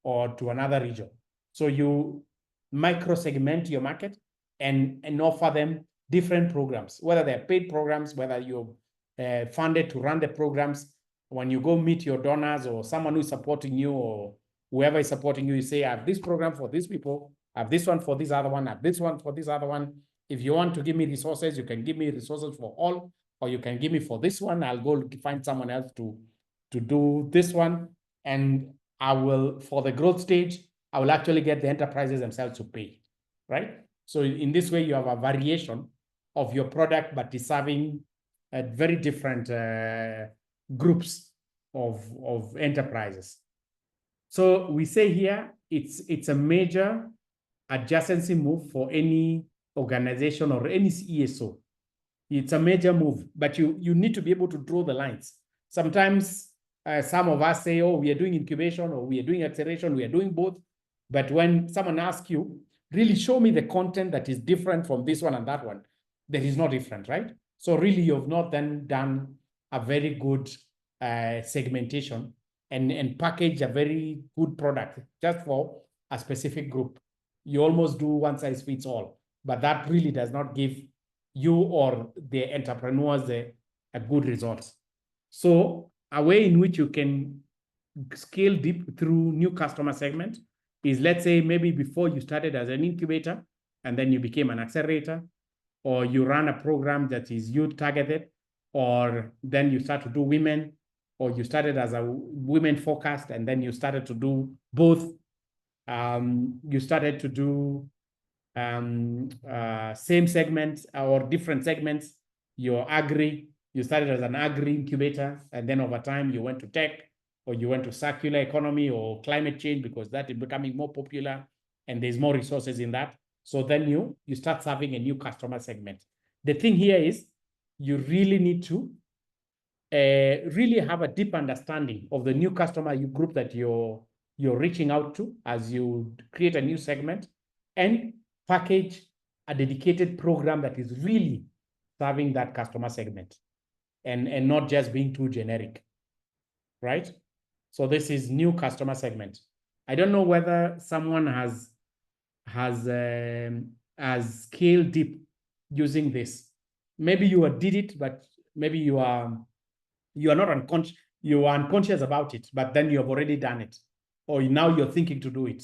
or to another region. So you micro segment your market and offer them different programs, whether they're paid programs, whether you're funded to run the programs. When you go meet your donors or someone who's supporting you or whoever is supporting you, you say, I have this program for these people, I have this one for this other one, I have this one for this other one. If you want to give me resources, you can give me resources for all, or you can give me for this one. I'll go find someone else to do this one. And I will, for the growth stage, I will actually get the enterprises themselves to pay, right? So in this way, you have a variation of your product, but is serving very different groups of enterprises. So we say here, it's a major adjacency move for any organization or any ESO. It's a major move, but you need to be able to draw the lines. Sometimes some of us say, oh, we are doing incubation or we are doing acceleration, we are doing both. But when someone asks you, really show me the content that is different from this one and that one, there is no different, right? So really you've not then done a very good segmentation and package a very good product just for a specific group. You almost do one size fits all, but that really does not give you or the entrepreneurs a good result. So a way in which you can scale deep through new customer segment is, let's say, maybe before you started as an incubator and then you became an accelerator, or you run a program that is youth targeted, or then you start to do women, or you started as a women focused and then you started to do both. You started to do same segments or different segments. Your agri, you started as an agri incubator, and then over time you went to tech, or you went to circular economy or climate change because that is becoming more popular and there's more resources in that. So then you start serving a new customer segment. The thing here is you really need to really have a deep understanding of the new customer group that you're reaching out to as you create a new segment, and package a dedicated program that is really serving that customer segment and not just being too generic, right? So this is new customer segment. I don't know whether someone has scaled deep using this. Maybe you did it, but maybe you are not unconscious. You are unconscious about it, but then you have already done it, or now you're thinking to do it.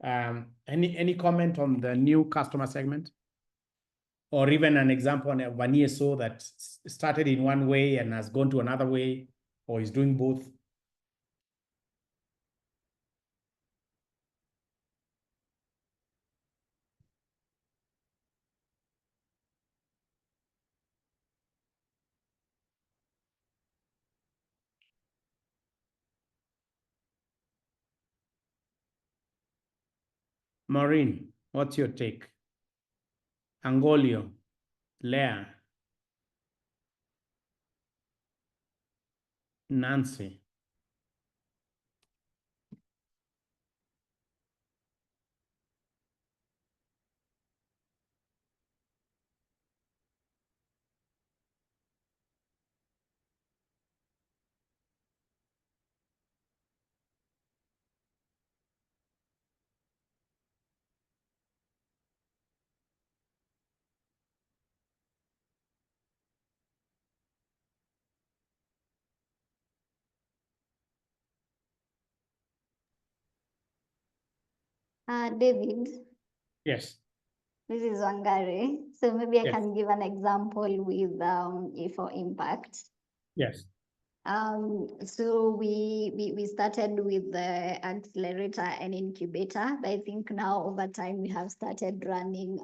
Any comment on the new customer segment, or even an example of an ESO that started in one way and has gone to another way, or is doing both? Maureen, what's your take? Angolio, Leah, Nancy. David. Yes. This is Wangare. So maybe I Yes. can give an example with E4 Impact. Yes. So we started with the accelerator and incubator, but I think now over time we have started running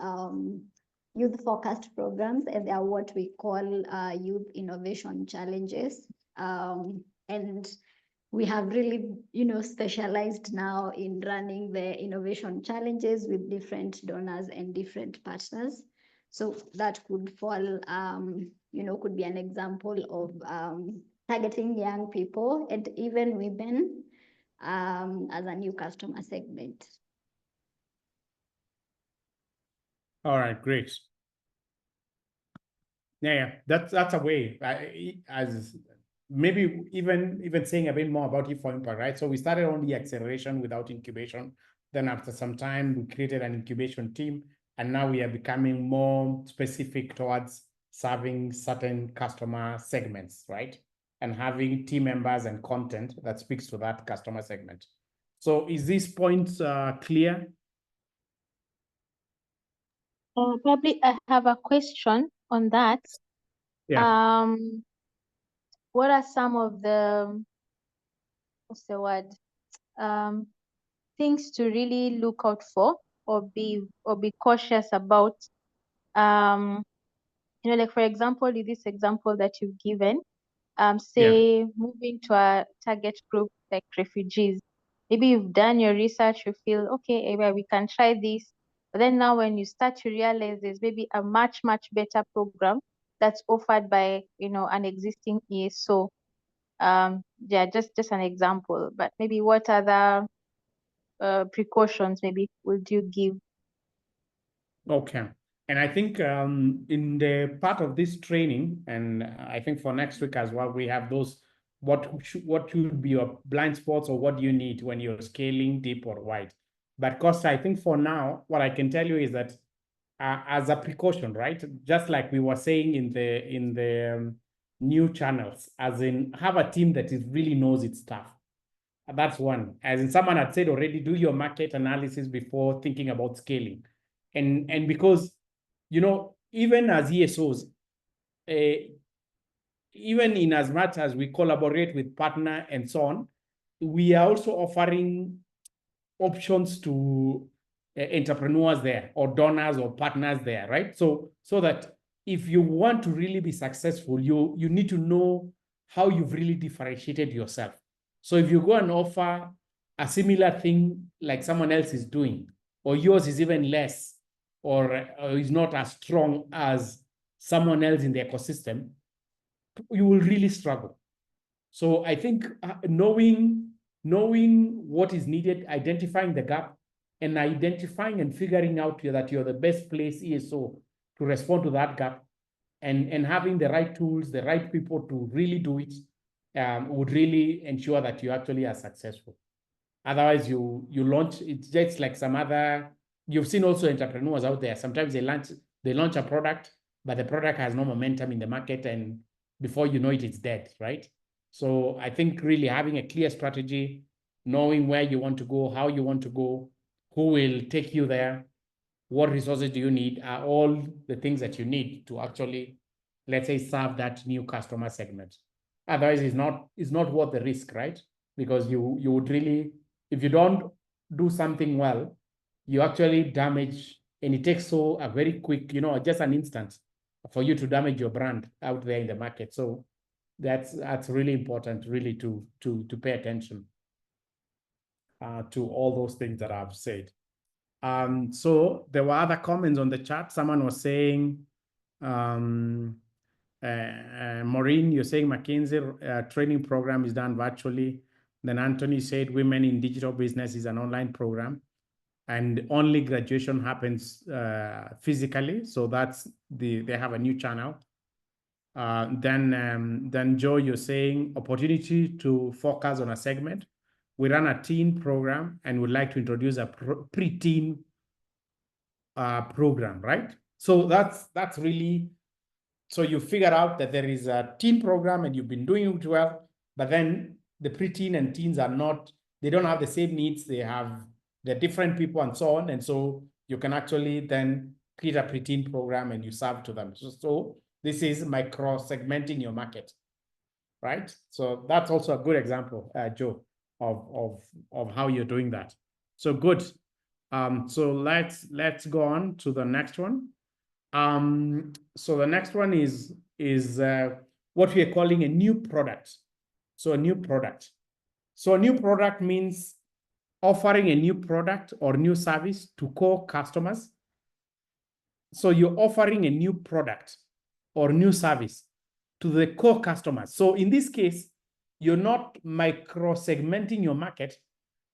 youth focused programs, and they are what we call youth innovation challenges. And we have really, specialized now in running the innovation challenges with different donors and different partners. So that could fall, could be an example of targeting young people and even women as a new customer segment. All right, great. Yeah, that's a way. As maybe even saying a bit more about E4 Impact, right? So we started on the acceleration without incubation. Then after some time, we created an incubation team, and now we are becoming more specific towards serving certain customer segments, right? And having team members and content that speaks to that customer segment. So is this point clear? Probably I have a question on that. Yeah. What are some of the, what's the word? things to really look out for or be cautious about. Like for example, in this example that you've given, say moving to a target group like refugees. Maybe you've done your research, you feel okay, well, we can try this. But then now when you start to realize there's maybe a much, much better program that's offered by, an existing ESO. Just an example. But maybe what other precautions maybe would you give? Okay. And I think in the part of this training, and I think for next week as well, we have those, what should be your blind spots or what do you need when you're scaling deep or wide. But because I think for now, what I can tell you is that as a precaution, right? Just like we were saying in the new channels, as in have a team that is really knows its stuff. That's one. As in someone had said already, do your market analysis before thinking about scaling. And because, even as ESOs, even in as much as we collaborate with partner and so on, we are also offering options to entrepreneurs there or donors or partners there, right? So that if you want to really be successful, you need to know how you've really differentiated yourself. So if you go and offer a similar thing like someone else is doing, or yours is even less, or is not as strong as someone else in the ecosystem, you will really struggle. So I think knowing what is needed, identifying the gap, and identifying and figuring out that you're the best place ESO to respond to that gap, and having the right tools, the right people to really do it, would really ensure that you actually are successful. Otherwise, you launch, it's just like some other, you've seen also entrepreneurs out there. Sometimes they launch a product, but the product has no momentum in the market, and before you know it, it's dead, right? So I think really having a clear strategy, knowing where you want to go, how you want to go, who will take you there, what resources do you need, are all the things that you need to actually, let's say, serve that new customer segment. Otherwise, it's not worth the risk, right? Because you would really, if you don't do something well, you actually damage, and it takes a very quick, just an instant for you to damage your brand out there in the market. So that's really important, really to pay attention to all those things that I've said. So there were other comments on the chat. Someone was saying, Maureen, you're saying McKinsey training program is done virtually. Then Anthony said women in digital business is an online program, and only graduation happens physically. So they have a new channel. Then Joe, you're saying opportunity to focus on a segment. We run a teen program and would like to introduce a pre-teen program, right? So that's really, so you figure out that there is a teen program and you've been doing it well, but then the preteen and teens are not, they don't have the same needs. They're different people and so on. And so you can actually then create a preteen program and you serve to them. So this is micro segmenting your market, right? So that's also a good example, Joe, of how you're doing that. So good. So let's go on to the next one. So the next one is what we are calling a new product. So a new product. So a new product means offering a new product or new service to core customers. So you're offering a new product or new service to the core customers. So in this case, you're not micro segmenting your market,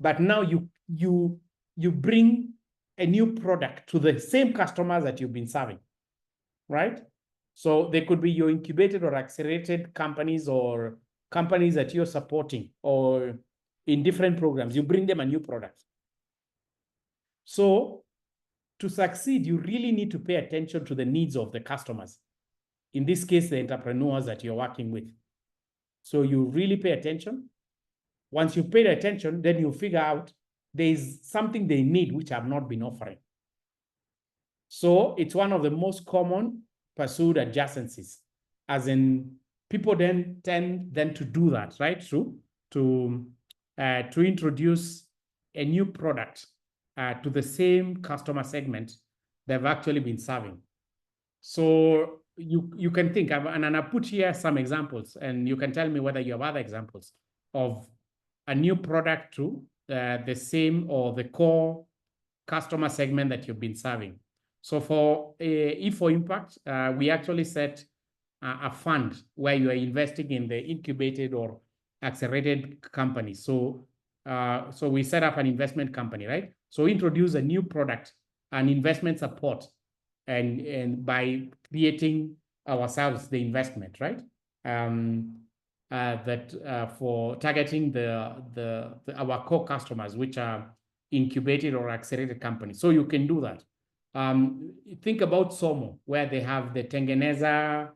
but now you bring a new product to the same customers that you've been serving, right? So they could be your incubated or accelerated companies or companies that you're supporting or in different programs. You bring them a new product. So to succeed, you really need to pay attention to the needs of the customers. In this case, the entrepreneurs that you're working with. So you really pay attention. Once you pay attention, then you figure out there's something they need which I've not been offering. So it's one of the most common pursued adjacencies, as in people tend to do that, right? To introduce a new product to the same customer segment they've actually been serving. So you can think, and I put here some examples, and you can tell me whether you have other examples of a new product to the same or the core customer segment that you've been serving. So for E4 Impact, we actually set a fund where you are investing in the incubated or accelerated companies. So we set up an investment company, right? So introduce a new product, an investment support, and by creating ourselves the investment, right? For targeting our core customers, which are incubated or accelerated companies. So you can do that. Think about Somo, where they have the Tengeneza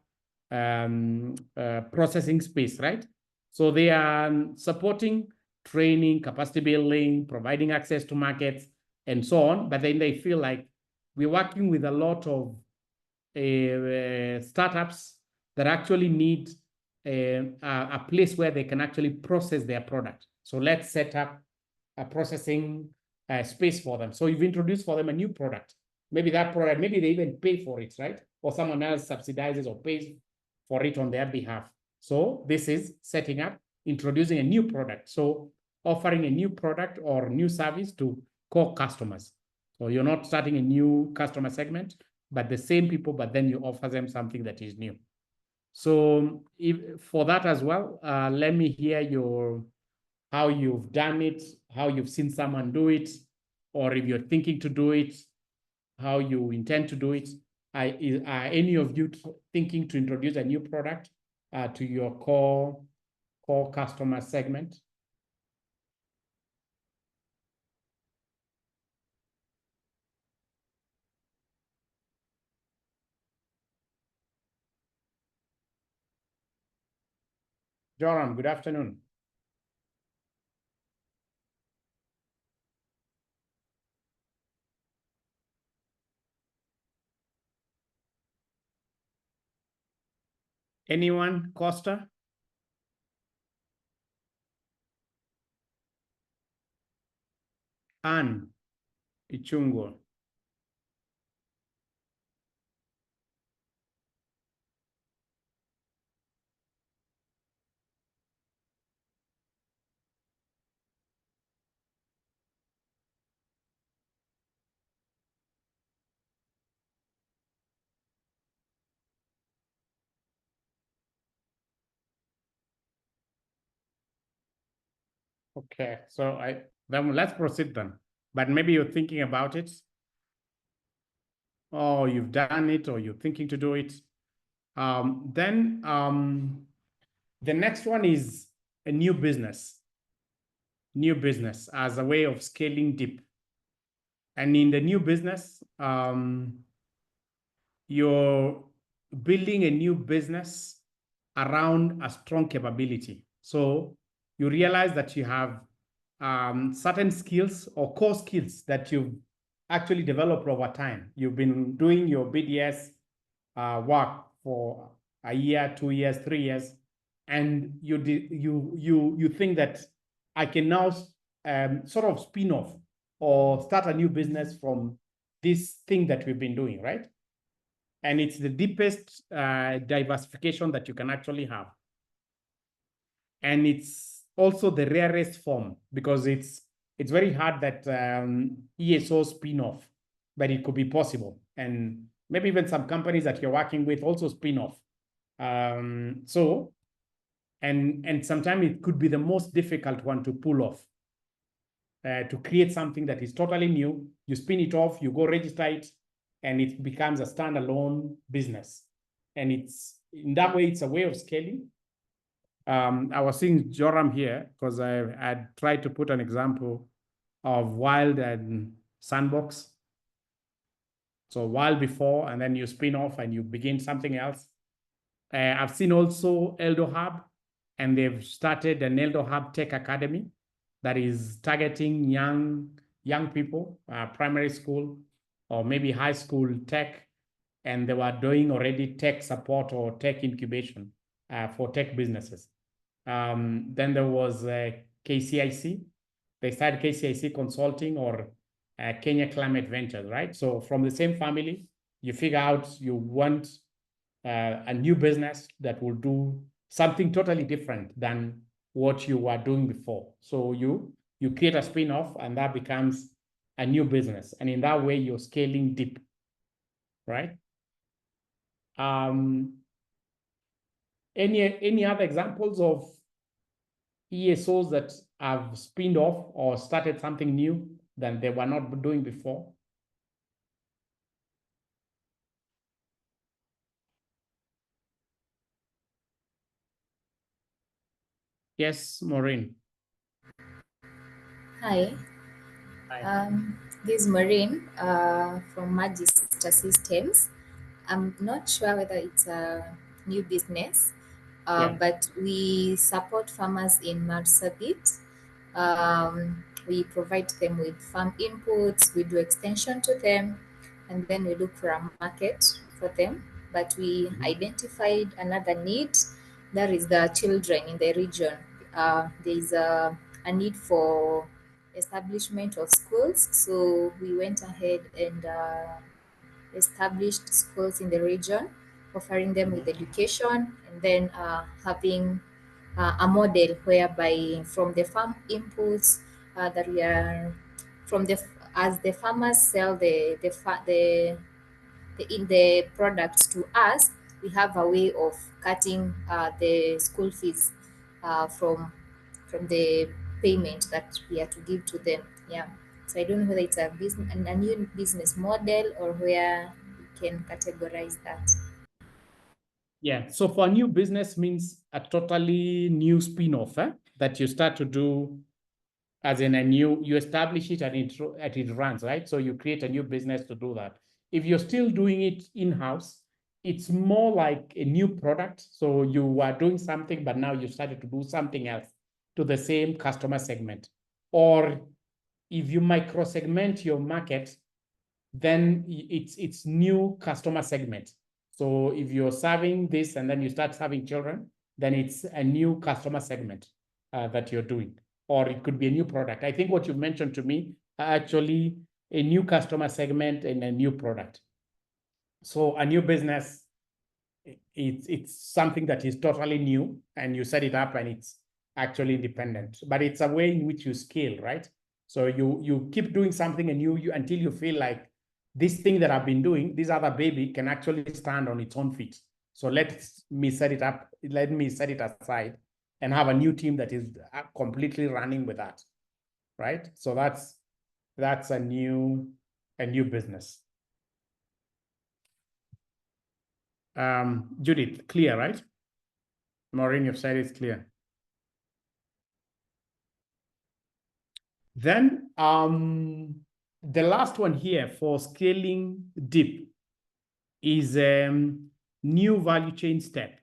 processing space, right? So they are supporting training, capacity building, providing access to markets, and so on. But then they feel like we're working with a lot of startups that actually need a place where they can actually process their product. So let's set up a processing space for them. So you've introduced for them a new product. Maybe that product, maybe they even pay for it, right? Or someone else subsidizes or pays for it on their behalf. So this is setting up, introducing a new product. So offering a new product or new service to core customers. So you're not starting a new customer segment, but the same people, but then you offer them something that is new. So for that as well, let me hear how you've done it, how you've seen someone do it, or if you're thinking to do it, how you intend to do it. Are any of you thinking to introduce a new product to your core customer segment? Joram, good afternoon. Anyone? Costa? Anne Ichungo. Okay, so then let's proceed then. But maybe you're thinking about it, or you've done it, or you're thinking to do it. Then the next one is a new business as a way of scaling deep. And in the new business, you're building a new business around a strong capability. So you realize that you have certain skills or core skills that you've actually developed over time. You've been doing your BDS work for a year, 2 years, 3 years, and you think that I can now sort of spin off or start a new business from this thing that we've been doing, right? And it's the deepest diversification that you can actually have. And it's also the rarest form because it's very hard that ESO spin off, but it could be possible. And maybe even some companies that you're working with also spin off. And sometimes it could be the most difficult one to pull off. To create something that is totally new, you spin it off, you go register it, and it becomes a standalone business. And it's in that way, it's a way of scaling. I was seeing Joram here because I tried to put an example of Wild and Sandbox. So Wild before, and then you spin off and you begin something else. I've seen also Eldo Hub, and they've started an Eldo Hub Tech Academy that is targeting young people, primary school or maybe high school tech, and they were doing already tech support or tech incubation for tech businesses. Then there was KCIC, they started KCIC Consulting or Kenya Climate Ventures, right? So from the same family, you figure out you want a new business that will do something totally different than what you were doing before. So you create a spin-off, and that becomes a new business. And in that way, you're scaling deep, right? Any other examples of ESOs that have spinned off or started something new than they were not doing before? Yes, Maureen. Hi. Hi. This is Maureen from Magister Systems. I'm not sure whether it's a new business, Yeah. but we support farmers in Marsabit. We provide them with farm inputs, we do extension to them, and then we look for a market for them. But we identified another need, that is the children in the region. There is a need for establishment of schools, so we went ahead and established schools in the region, offering them with education, and then having a model whereby from the farm inputs that we are from the as the farmers sell in the products to us, we have a way of cutting the school fees from the payment that we are to give to them. Yeah. So I don't know whether it's a business, a new business model, or where we can categorize that. Yeah. So for a new business means a totally new spin-off that you start to do, as in you establish it and it runs, right? So you create a new business to do that. If you're still doing it in-house, it's more like a new product. So you are doing something, but now you started to do something else to the same customer segment. Or if you micro-segment your market, then it's new customer segment. So if you're serving this and then you start serving children, then it's a new customer segment that you're doing. Or it could be a new product. I think what you mentioned to me are actually a new customer segment and a new product. So a new business, it's something that is totally new, and you set it up and it's actually independent. But it's a way in which you scale, right? So you keep doing something and you until you feel like this thing that I've been doing, this other baby can actually stand on its own feet. So let me set it up, let me set it aside and have a new team that is completely running with that, right? So that's a new business. Judith, clear, right? Maureen, you've said it's clear. Then the last one here for scaling deep is new value chain step.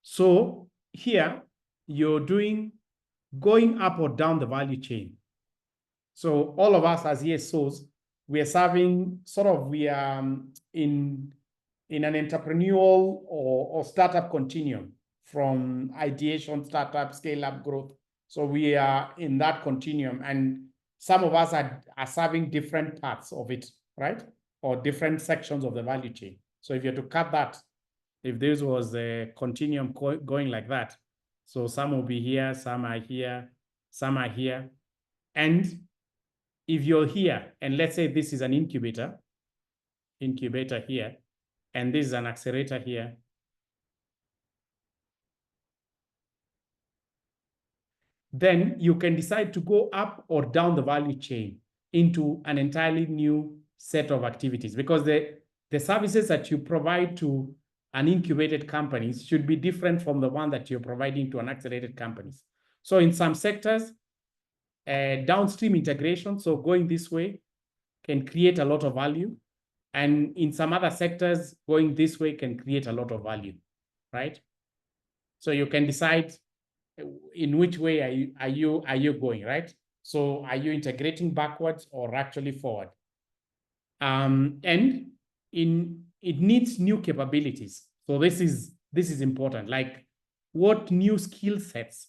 So here you're going up or down the value chain. So all of us as ESOs, we are serving we are in an entrepreneurial or startup continuum, from ideation, startup, scale up, growth. So we are in that continuum, and some of us are serving different parts of it, right? Or different sections of the value chain. So if you have to cut that, if this was a continuum going like that, so some will be here, some are here, some are here. And if you're here, and let's say this is an incubator here, and this is an accelerator here, then you can decide to go up or down the value chain into an entirely new set of activities, because the services that you provide to an incubated companies should be different from the one that you're providing to an accelerated companies. So in some sectors, downstream integration, so going this way, can create a lot of value. And in some other sectors, going this way can create a lot of value, right? So you can decide in which way are you going, right? So are you integrating backwards or actually forward? And it needs new capabilities. So this is important. Like, what new skill sets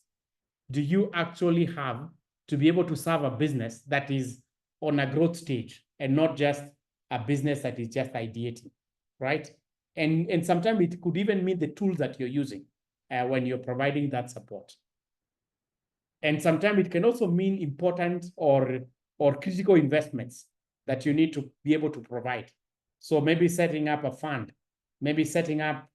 do you actually have to be able to serve a business that is on a growth stage and not just a business that is just ideating, right? And sometimes it could even mean the tools that you're using when you're providing that support. And sometimes it can also mean important or critical investments that you need to be able to provide. So maybe setting up a fund, maybe setting up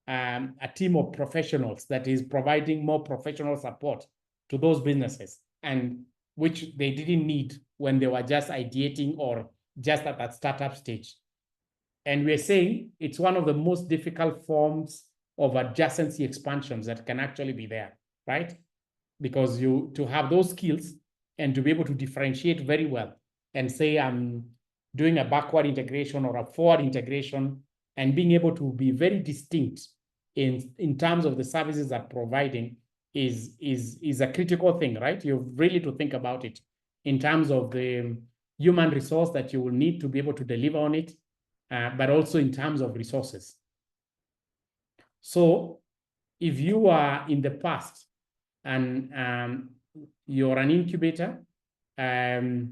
a team of professionals that is providing more professional support to those businesses, and which they didn't need when they were just ideating or just at that startup stage. And we're saying it's one of the most difficult forms of adjacency expansions that can actually be there, right? Because to have those skills and to be able to differentiate very well and say I'm doing a backward integration or a forward integration and being able to be very distinct in terms of the services that providing is a critical thing, right? You really to think about it in terms of the human resource that you will need to be able to deliver on it, but also in terms of resources. So if you are in the past and you're an incubator, it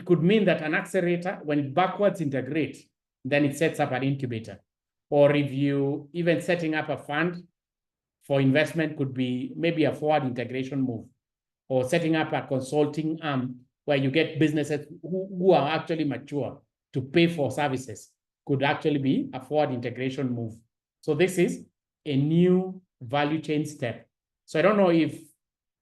could mean that an accelerator, when it backwards integrates, then it sets up an incubator. Or if you even setting up a fund for investment could be maybe a forward integration move, or setting up a consulting arm where you get businesses who are actually mature to pay for services could actually be a forward integration move. So this is a new value chain step. So I don't know if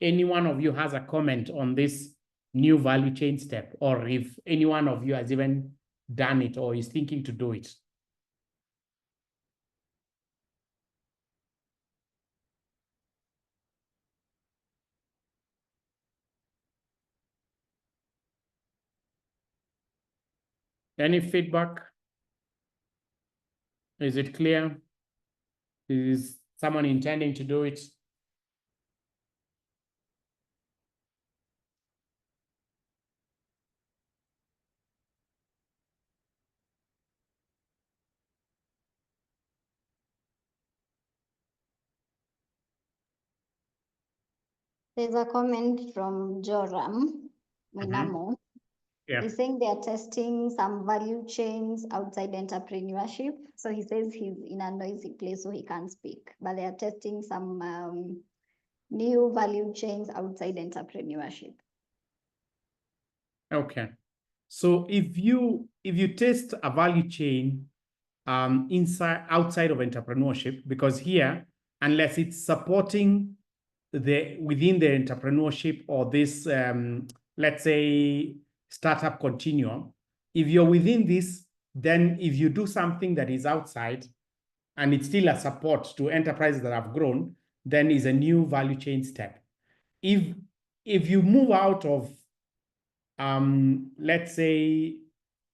any one of you has a comment on this new value chain step, or if any one of you has even done it or is thinking to do it. Any feedback? Is it clear? Is someone intending to do it? There's a comment from Joram Winamo. Yeah. He's saying they are testing some value chains outside entrepreneurship. So he says he's in a noisy place, so he can't speak. But they are testing some new value chains outside entrepreneurship. Okay. So if you test a value chain outside of entrepreneurship, because here, unless it's supporting within the entrepreneurship or this let's say startup continuum, if you're within this, then if you do something that is outside and it's still a support to enterprises that have grown, then is a new value chain step. If you move out of let's say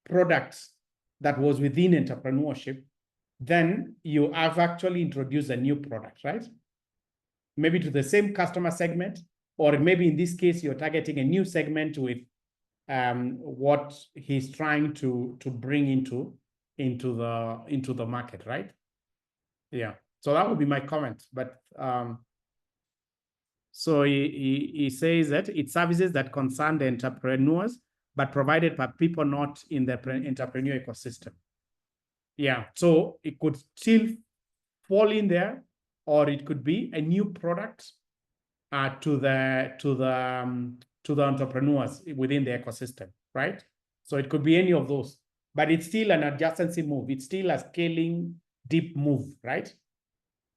products that was within entrepreneurship, then you have actually introduced a new product, right? Maybe to the same customer segment, or maybe in this case, you're targeting a new segment with what he's trying to bring into the market, right? Yeah. So that would be my comment. But so he says that it's services that concern the entrepreneurs, but provided by people not in the entrepreneur ecosystem. Yeah. So it could still fall in there, or it could be a new product to the entrepreneurs within the ecosystem, right? So it could be any of those, but it's still an adjacency move. It's still a scaling deep move, right?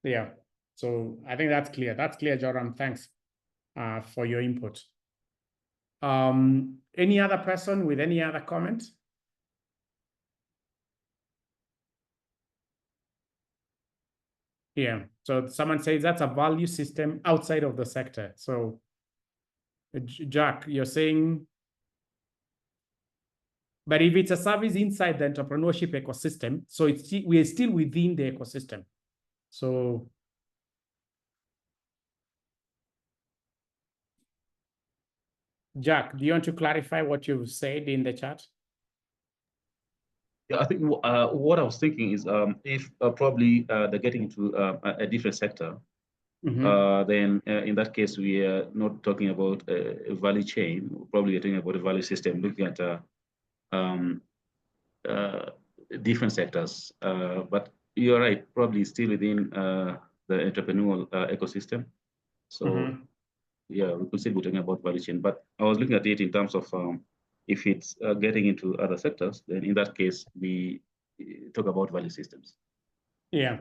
Yeah. So I think that's clear. That's clear, Joram. Thanks for your input. Any other person with any other comment? Yeah. So someone says that's a value system outside of the sector. So Jack, you're saying, but if it's a service inside the entrepreneurship ecosystem, so we are still within the ecosystem. So Jack, do you want to clarify what you've said in the chat? Yeah, I think what I was thinking is if probably they're getting into a different sector, then in that case, we are not talking about a value chain. Probably we're talking about a value system, looking at different sectors. But you're right, probably still within the entrepreneurial ecosystem. So yeah, we could still be talking about value chain. But I was looking at it in terms of if it's getting into other sectors, then in that case, we talk about value systems. Yeah.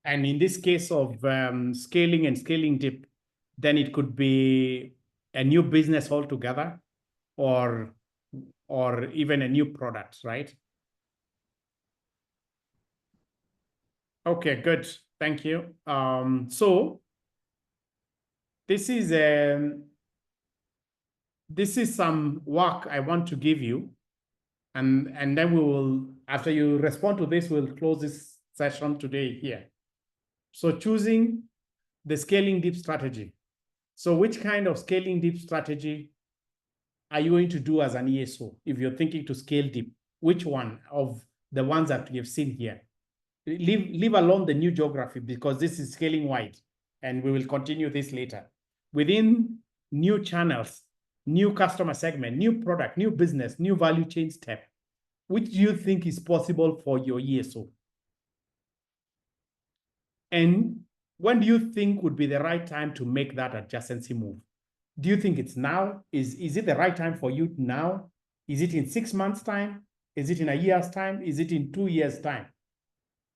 And in this case of scaling and scaling deep, then it could be a new business altogether or even a new product, right? Okay, good. Thank you. So this is some work I want to give you. And then we will, after you respond to this, we'll close this session today here. So choosing the scaling deep strategy. So which kind of scaling deep strategy are you going to do as an ESO if you're thinking to scale deep? Which one of the ones that we have seen here? Leave alone the new geography because this is scaling wide and we will continue this later. Within new channels, new customer segment, new product, new business, new value chain step, which do you think is possible for your ESO? And when do you think would be the right time to make that adjacency move? Do you think it's now? Is it the right time for you now? Is it in 6 months' time? Is it in a year's time? Is it in 2 years' time?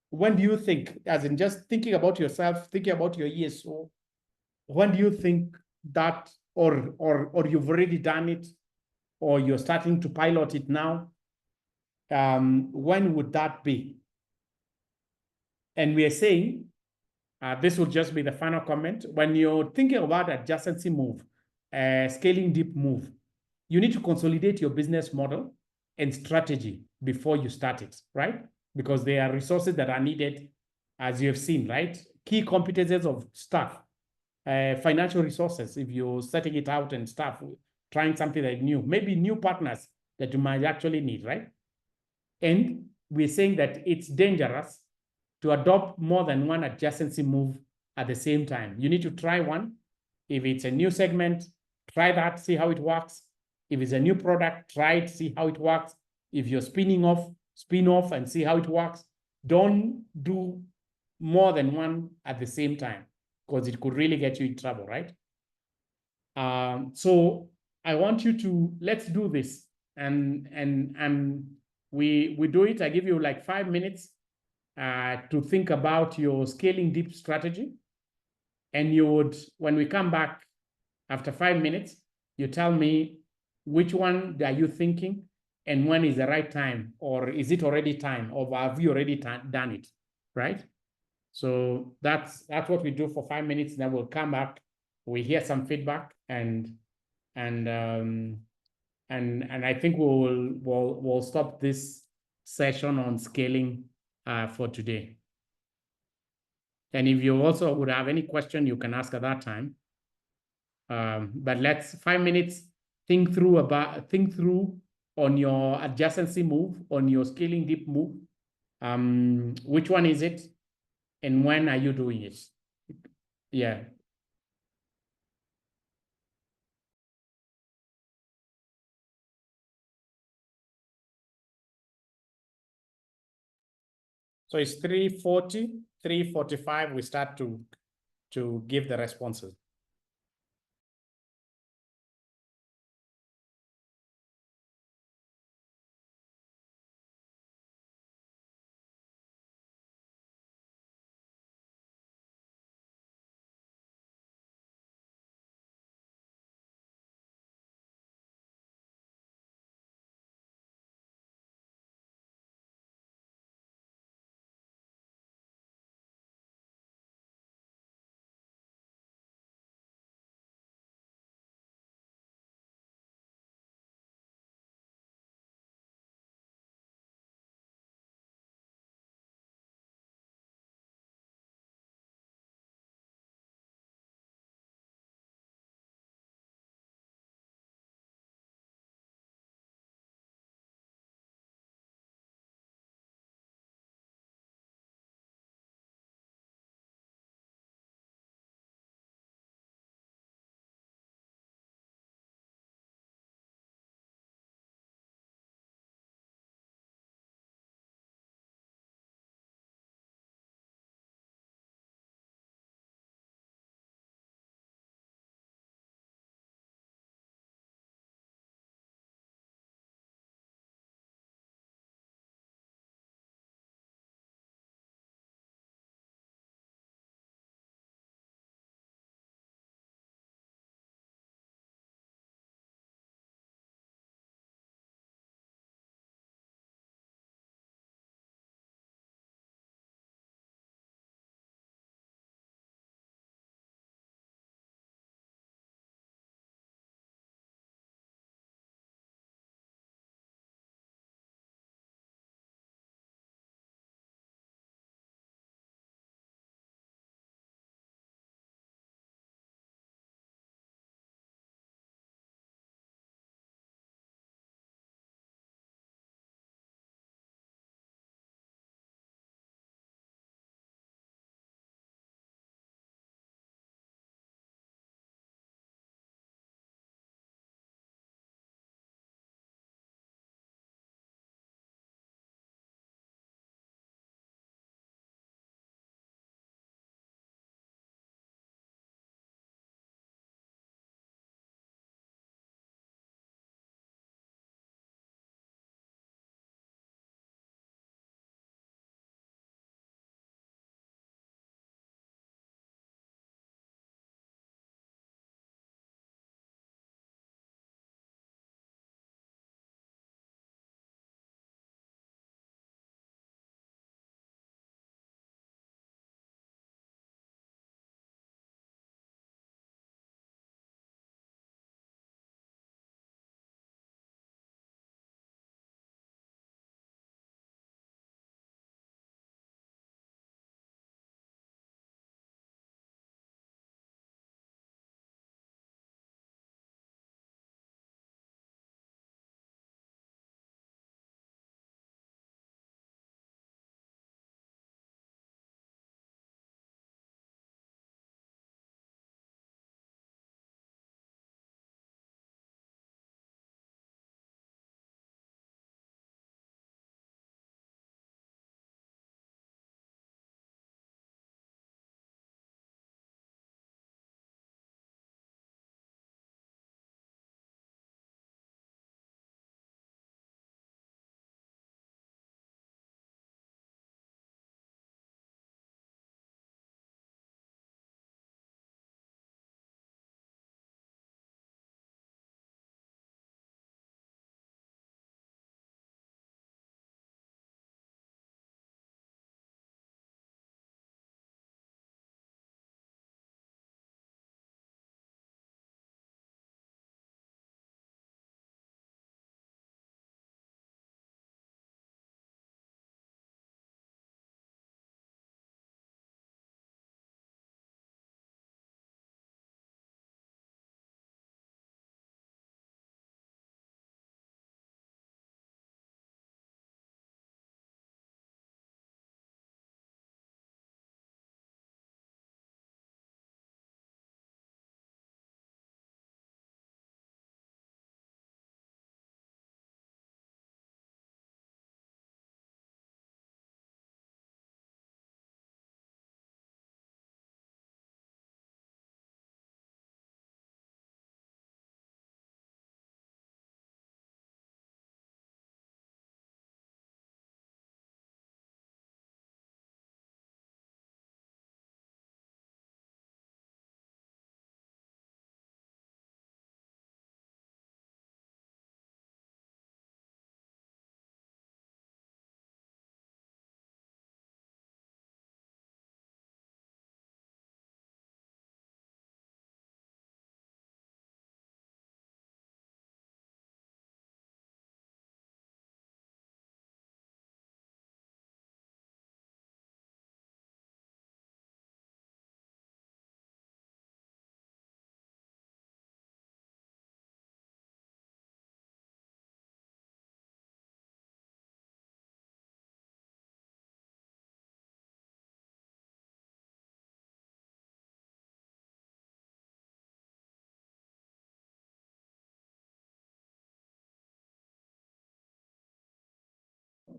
When do you think, as in just thinking about yourself, thinking about your ESO, when do you think that, or you've already done it, or you're starting to pilot it now? When would that be? And we are saying, this will just be the final comment. When you're thinking about adjacency move, scaling deep move, you need to consolidate your business model and strategy before you start it, right? Because there are resources that are needed, as you have seen, right? Key competences of staff, financial resources, if you're setting it out and stuff, trying something like new, maybe new partners that you might actually need, right? And we're saying that it's dangerous to adopt more than one adjacency move at the same time. You need to try one. If it's a new segment, try that, see how it works. If it's a new product, try it, see how it works. If you're spin off and see how it works. Don't do more than one at the same time because it could really get you in trouble, right? So I want you to, let's do this. And we do it. I give you like 5 minutes to think about your scaling deep strategy. And you would, when we come back after 5 minutes, you tell me which one are you thinking and when is the right time, or is it already time, or have you already done it, right? So that's what we do for 5 minutes. Then we'll come back, we hear some feedback, and I think we'll stop this session on scaling for today. And if you also would have any question, you can ask at that time. But let's 5 minutes think through on your adjacency move, on your scaling deep move. Which one is it, and when are you doing it? Yeah. So it's 3:40, 3:45, we start to give the responses.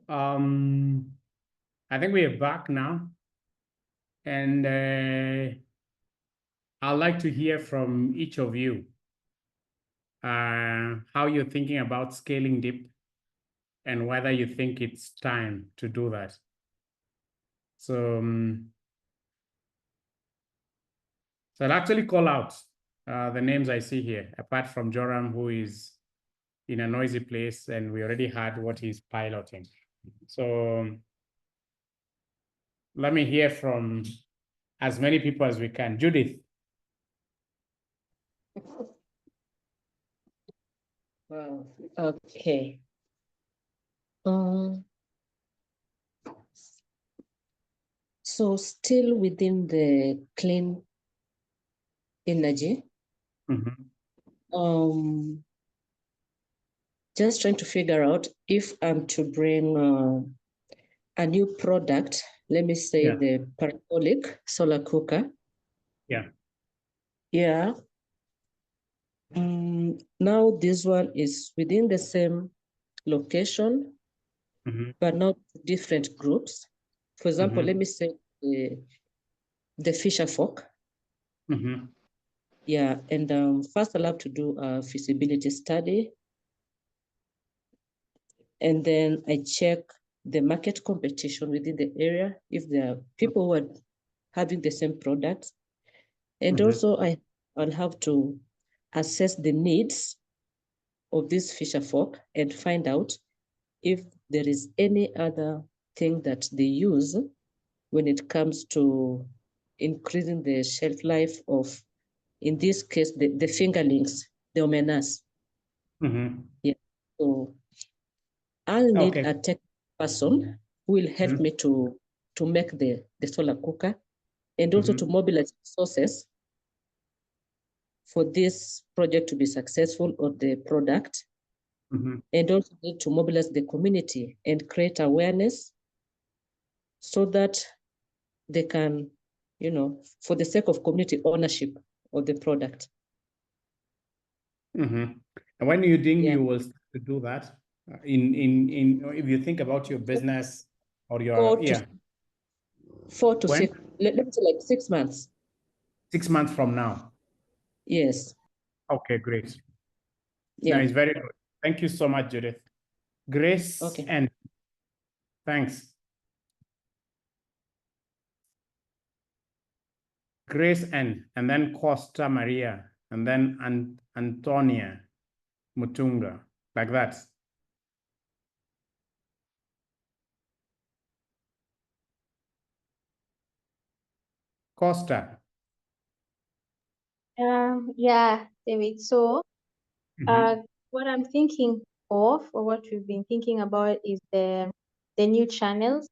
I think we are back now, and I'd like to hear from each of you how you're thinking about scaling deep and whether you think it's time to do that. So, so I'll actually call out the names I see here, apart from Joram, who is in a noisy place, and we already had what he's piloting. So let me hear from as many people as we can. Judith. Wow. Okay. So still within the clean energy, just trying to figure out if I'm to bring a new product, let me say the parabolic solar cooker. Yeah. Yeah. Now this one is within the same location, but not different groups. For example, let me say the Fisher fork. Yeah, and first I'll have to do a feasibility study. And then I check the market competition within the area, if there are people who are having the same products. And also I'll have to assess the needs of this Fisher fork and find out if there is any other thing that they use when it comes to increasing the shelf life of, in this case, the fingerlings, the omenas. Yeah. So I'll need a tech person who will help me to make the solar cooker and also to mobilize resources for this project to be successful or the product. And also need to mobilize the community and create awareness so that they can, for the sake of community ownership of the product. And when you think you will start to do that, if you think about your business or your 4 to 6, let me say like 6 months. 6 months from now. Yes. Okay, great. Yeah. No, it's very good. Thank you so much, Judith. Grace and thanks. Grace and then Costa Maria, and then Antonia Mutunga, like that. Costa. Yeah, David. So what I'm thinking of, or what we've been thinking about, is the new channels.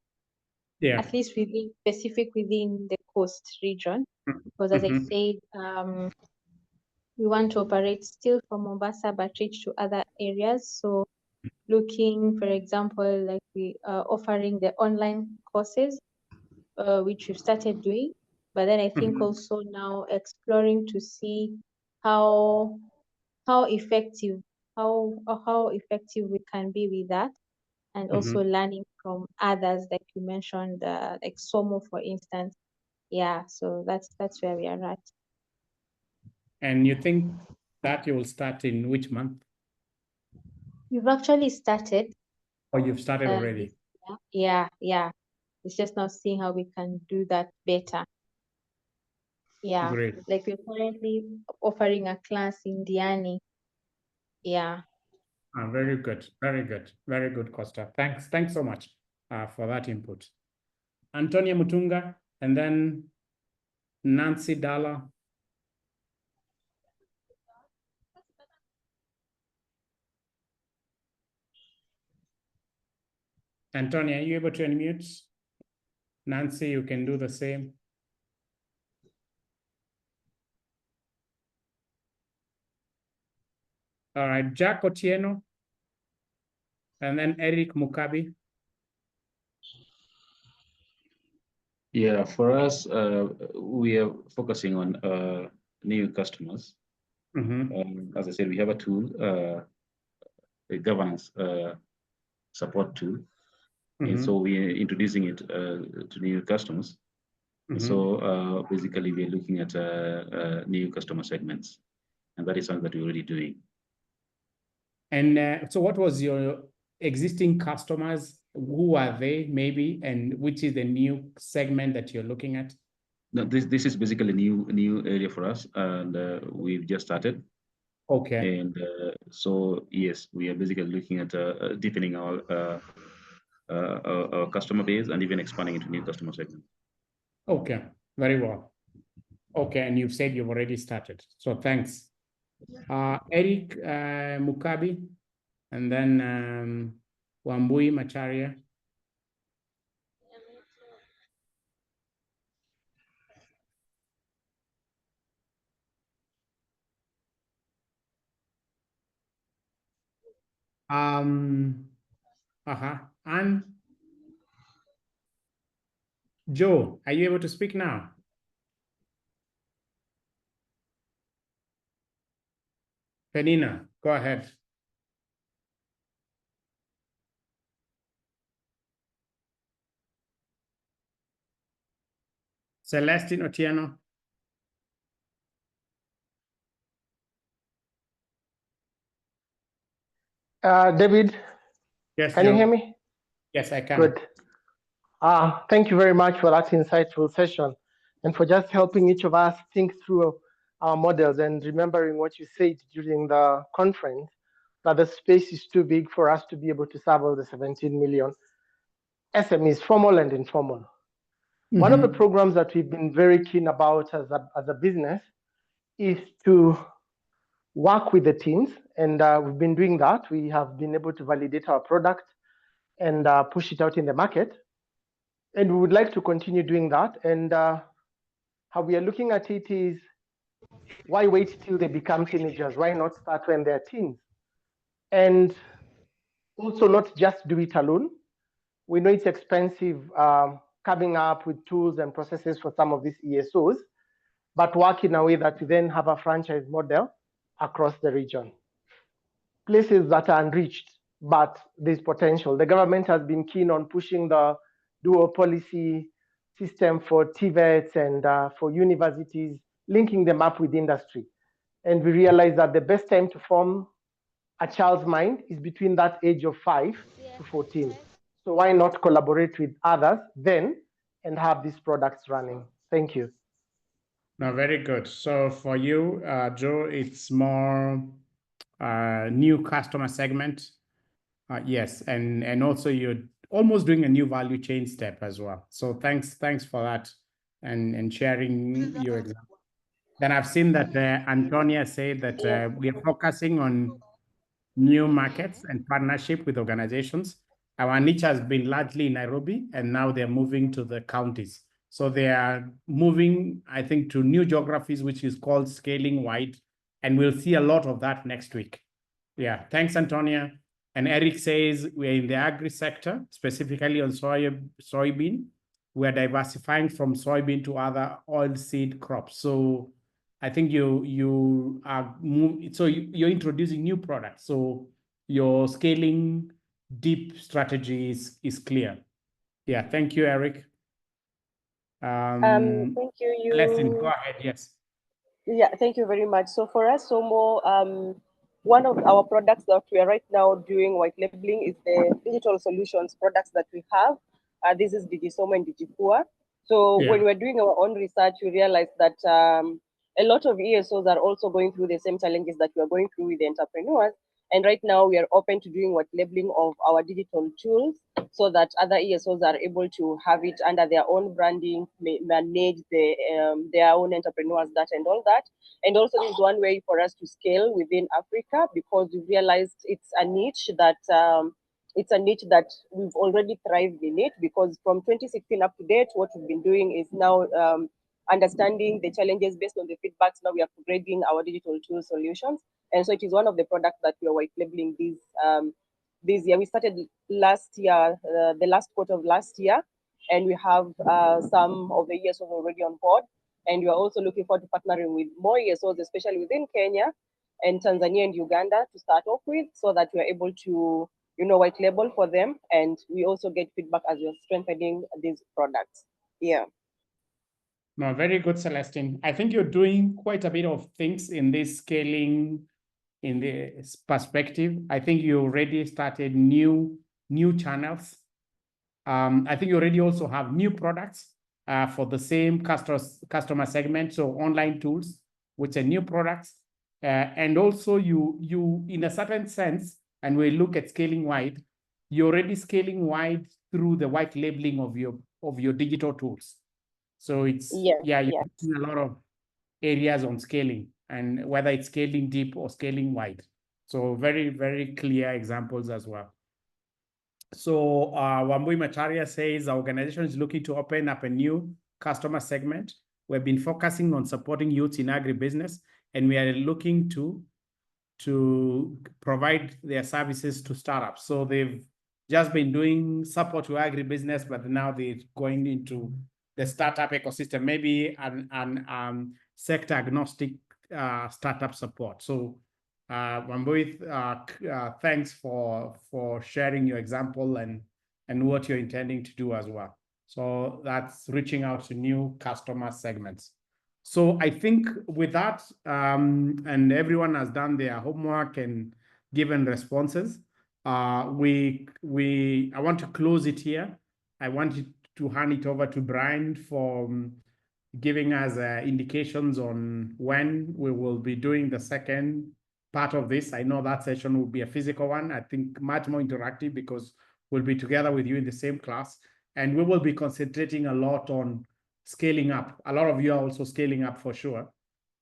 Yeah. At least specific within the coast region. Because as I said, we want to operate still from Mombasa but reach to other areas. So looking, for example, like we are offering the online courses, which we've started doing. But then I think also now exploring to see how effective we can be with that, and also learning from others, like you mentioned, like Somo, for instance. Yeah, so that's where we are at. And you think that you will start in which month? We've actually started. Or you've started already? Yeah. It's just now seeing how we can do that better. Yeah. Great. Like we're currently offering a class in Diani. Yeah. Very good. Very good. Very good, Costa. Thanks so much for that input. Antonia Mutunga, and then Nancy Dalla. Antonia, are you able to unmute? Nancy, you can do the same. All right, Jack Otieno, and then Eric Mukabi. Yeah, for us, we are focusing on new customers. As I said, we have a tool, a governance support tool, And so we are introducing it to new customers. So basically, we're looking at new customer segments, and that is something that we're already doing. And so what was your existing customers? Who are they maybe, and which is the new segment that you're looking at? No, this is basically a new area for us, and we've just started. Okay. And so yes, we are basically looking at deepening our customer base and even expanding into new customer segments. Okay, very well. Okay, and you've said you've already started, so thanks. Eric Mukabi, and then Wambui Macharia. And Joe, are you able to speak now? Penina, go ahead. Celestine Otieno. David, yes, can Joe. you hear me? Yes, I can. Good. Thank you very much for that insightful session and for just helping each of us think through our models and remembering what you said during the conference, that the space is too big for us to be able to serve all the 17 million SMEs, formal and informal. One of the programs that we've been very keen about as a business is to work with the teams, and we've been doing that. We have been able to validate our product and push it out in the market. And we would like to continue doing that. And how we are looking at it is, why wait till they become teenagers? Why not start when they're teens? And also not just do it alone. We know it's expensive coming up with tools and processes for some of these ESOs, but work in a way that we then have a franchise model across the region. Places that are unreached, but there's potential. The government has been keen on pushing the dual policy system for TVETs and for universities, linking them up with industry. And we realize that the best time to form a child's mind is between that age of 5 to 14. So why not collaborate with others then and have these products running? Thank you. No, very good. So for you, Joe, it's more new customer segment. Yes, and also you're almost doing a new value chain step as well. So thanks for that and sharing your example. Then I've seen that Antonia said that we are focusing on new markets and partnership with organizations. Our niche has been largely in Nairobi, and now they're moving to the counties. So they are moving, I think, to new geographies, which is called scaling wide. And we'll see a lot of that next week. Yeah, thanks, Antonia. And Eric says we're in the agri sector, specifically on soybean. We're diversifying from soybean to other oilseed crops. So I think you are you're introducing new products. So your scaling deep strategy is clear. Yeah, thank you, Eric. Thank you. Leslie, go ahead. Yes. Yeah, thank you very much. So for us, Somo, one of our products that we are right now doing white labeling is the digital solutions products that we have. This is DigiSomo and DigiPua. So when we're doing our own research, we realized that a lot of ESOs are also going through the same challenges that we are going through with the entrepreneurs. And right now we are open to doing white labeling of our digital tools so that other ESOs are able to have it under their own branding, manage their own entrepreneurs, that and all that. And also this is one way for us to scale within Africa, because we realized it's a niche that we've already thrived in it, because from 2016 up to date, what we've been doing is now understanding the challenges based on the feedbacks. Now we are upgrading our digital tool solutions. And so it is one of the products that we are white labeling this year. We started last year, the last quarter of last year, and we have some of the ESOs already on board. And we are also looking forward to partnering with more ESOs, especially within Kenya and Tanzania and Uganda to start off with, so that we are able to white label for them, and we also get feedback as we're strengthening these products. Yeah. No, very good, Celestine. I think you're doing quite a bit of things in this scaling, in this perspective. I think you already started new channels. I think you already also have new products for the same customer segment, so online tools, which are new products. And also you in a certain sense, and we look at scaling wide, you're already scaling wide through the white labeling of your digital tools. So it's, Yes, yeah, you're yes. doing a lot of areas on scaling, and whether it's scaling deep or scaling wide. So very, very clear examples as well. So Wambui Macharia says our organization is looking to open up a new customer segment. We've been focusing on supporting youth in agribusiness, and we are looking to provide their services to startups. So they've just been doing support to agribusiness, but now they're going into the startup ecosystem, maybe an sector agnostic startup support. So Wambui, thanks for sharing your example and what you're intending to do as well. So that's reaching out to new customer segments. So I think with that, and everyone has done their homework and given responses, I want to close it here. I want to hand it over to Brian for giving us indications on when we will be doing the second part of this. I know that session will be a physical one. I think much more interactive because we'll be together with you in the same class, and we will be concentrating a lot on scaling up. A lot of you are also scaling up for sure.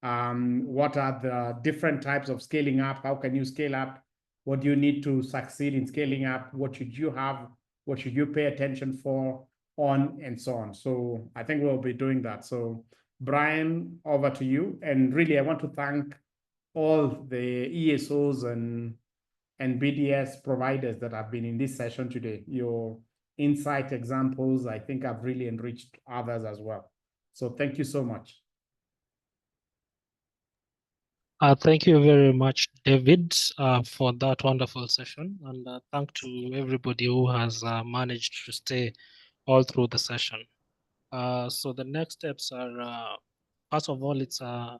What are the different types of scaling up? How can you scale up? What do you need to succeed in scaling up? What should you have? What should you pay attention for? On and so on. So I think we'll be doing that. So Brian, over to you. And really, I want to thank all the ESOs and BDS providers that have been in this session today. Your insight examples, I think, have really enriched others as well. So thank you so much. Thank you very much, David, for that wonderful session. And thank to everybody who has managed to stay all through the session. So the next steps are, first of all, it's to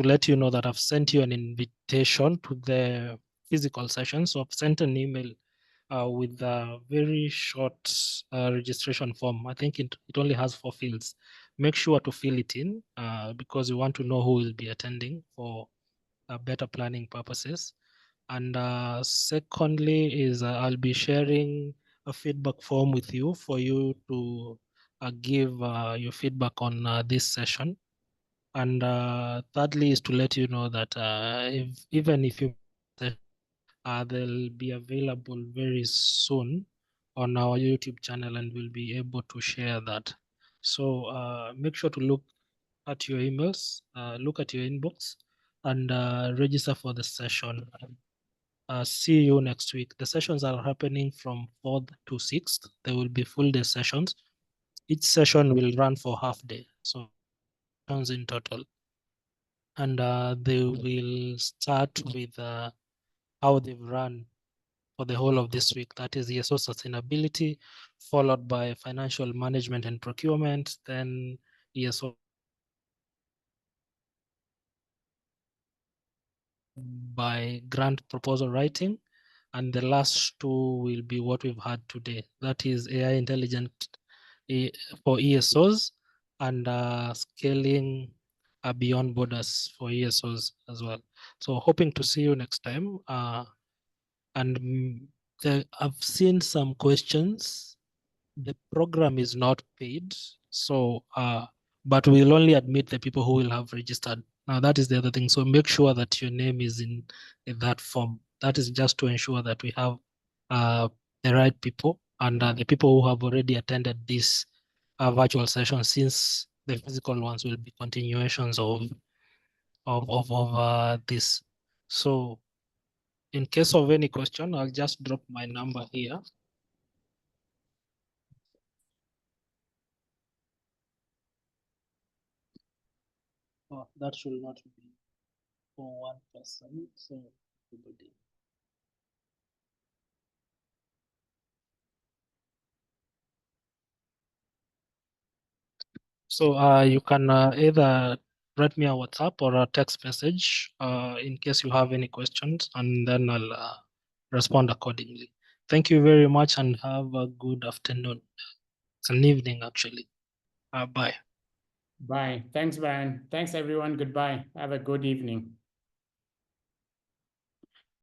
let you know that I've sent you an invitation to the physical session. So I've sent an email with a very short registration form. I think it only has 4 fields. Make sure to fill it in because we want to know who will be attending for better planning purposes. And secondly is I'll be sharing a feedback form with you for you to give your feedback on this session. And thirdly is to let you know that even if you they'll be available very soon on our YouTube channel, and we'll be able to share that. So make sure to look at your emails, look at your inbox, and register for the session. See you next week. The sessions are happening from 4th to 6th. There will be full day sessions. Each session will run for half day, so sessions in total. And they will start with how they've run for the whole of this week. That is ESO sustainability, followed by financial management and procurement, then ESO by grant proposal writing, and the last 2 will be what we've had today. That is AI intelligent for ESOs and scaling beyond borders for ESOs as well. So hoping to see you next time. And I've seen some questions. The program is not paid, so but we'll only admit the people who will have registered. Now that is the other thing. So make sure that your name is in that form. That is just to ensure that we have the right people and the people who have already attended this virtual session, since the physical ones will be continuations of this. So in case of any question, I'll just drop my number here. Oh, that should not be for one person, so everybody. So you can either write me a WhatsApp or a text message in case you have any questions, and then I'll respond accordingly. Thank you very much and have a good afternoon. It's an evening, actually. Bye. Bye. Thanks, Brian. Thanks, everyone. Goodbye. Have a good evening.